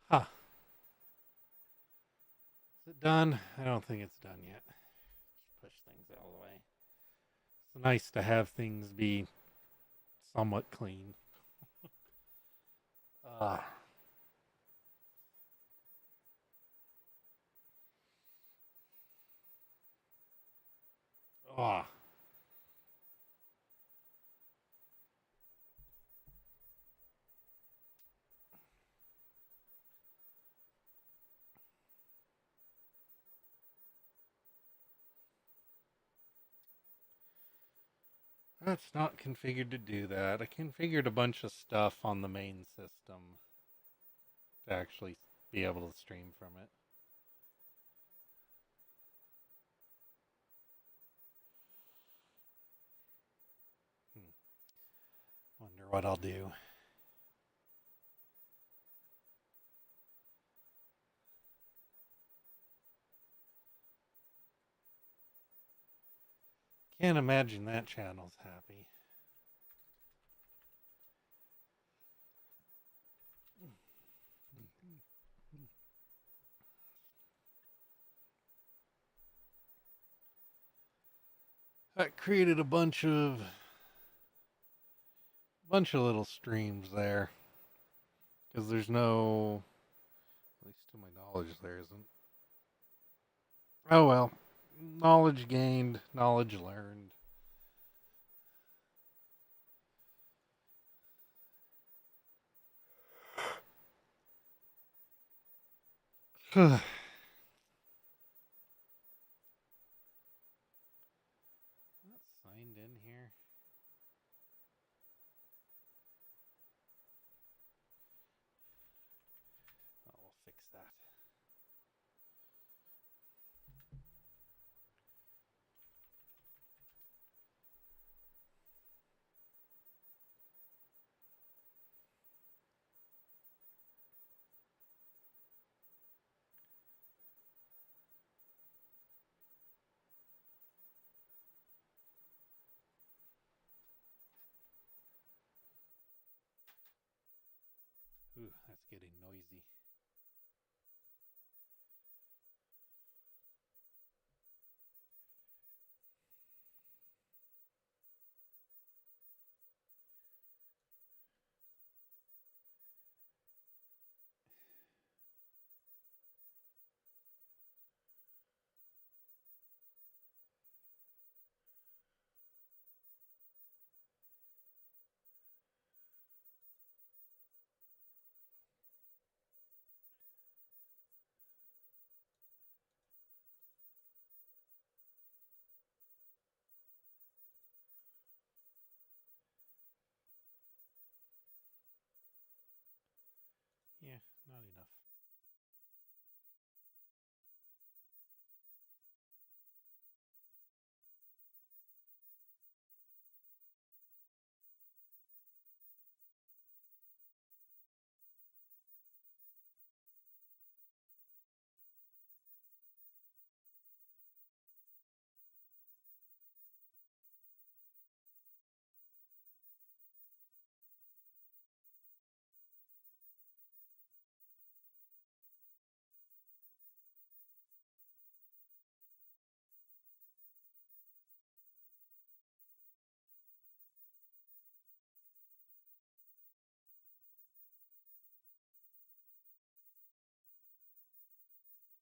Huh. Is it done? I don't think it's done yet. Just push things out of the way. It's nice to have things be somewhat clean. Ah. Ah. That's not configured to do that. I configured a bunch of stuff on the main system to actually be able to stream from it. Hmm. Wonder what I'll do. Can't imagine that channel's happy. That created a bunch of little streams there because there's no, at least to my knowledge, there isn't. Oh well, knowledge gained, knowledge learned. Not signed in here. Oh, we'll fix that. Ooh, that's getting noisy. Yeah, not enough.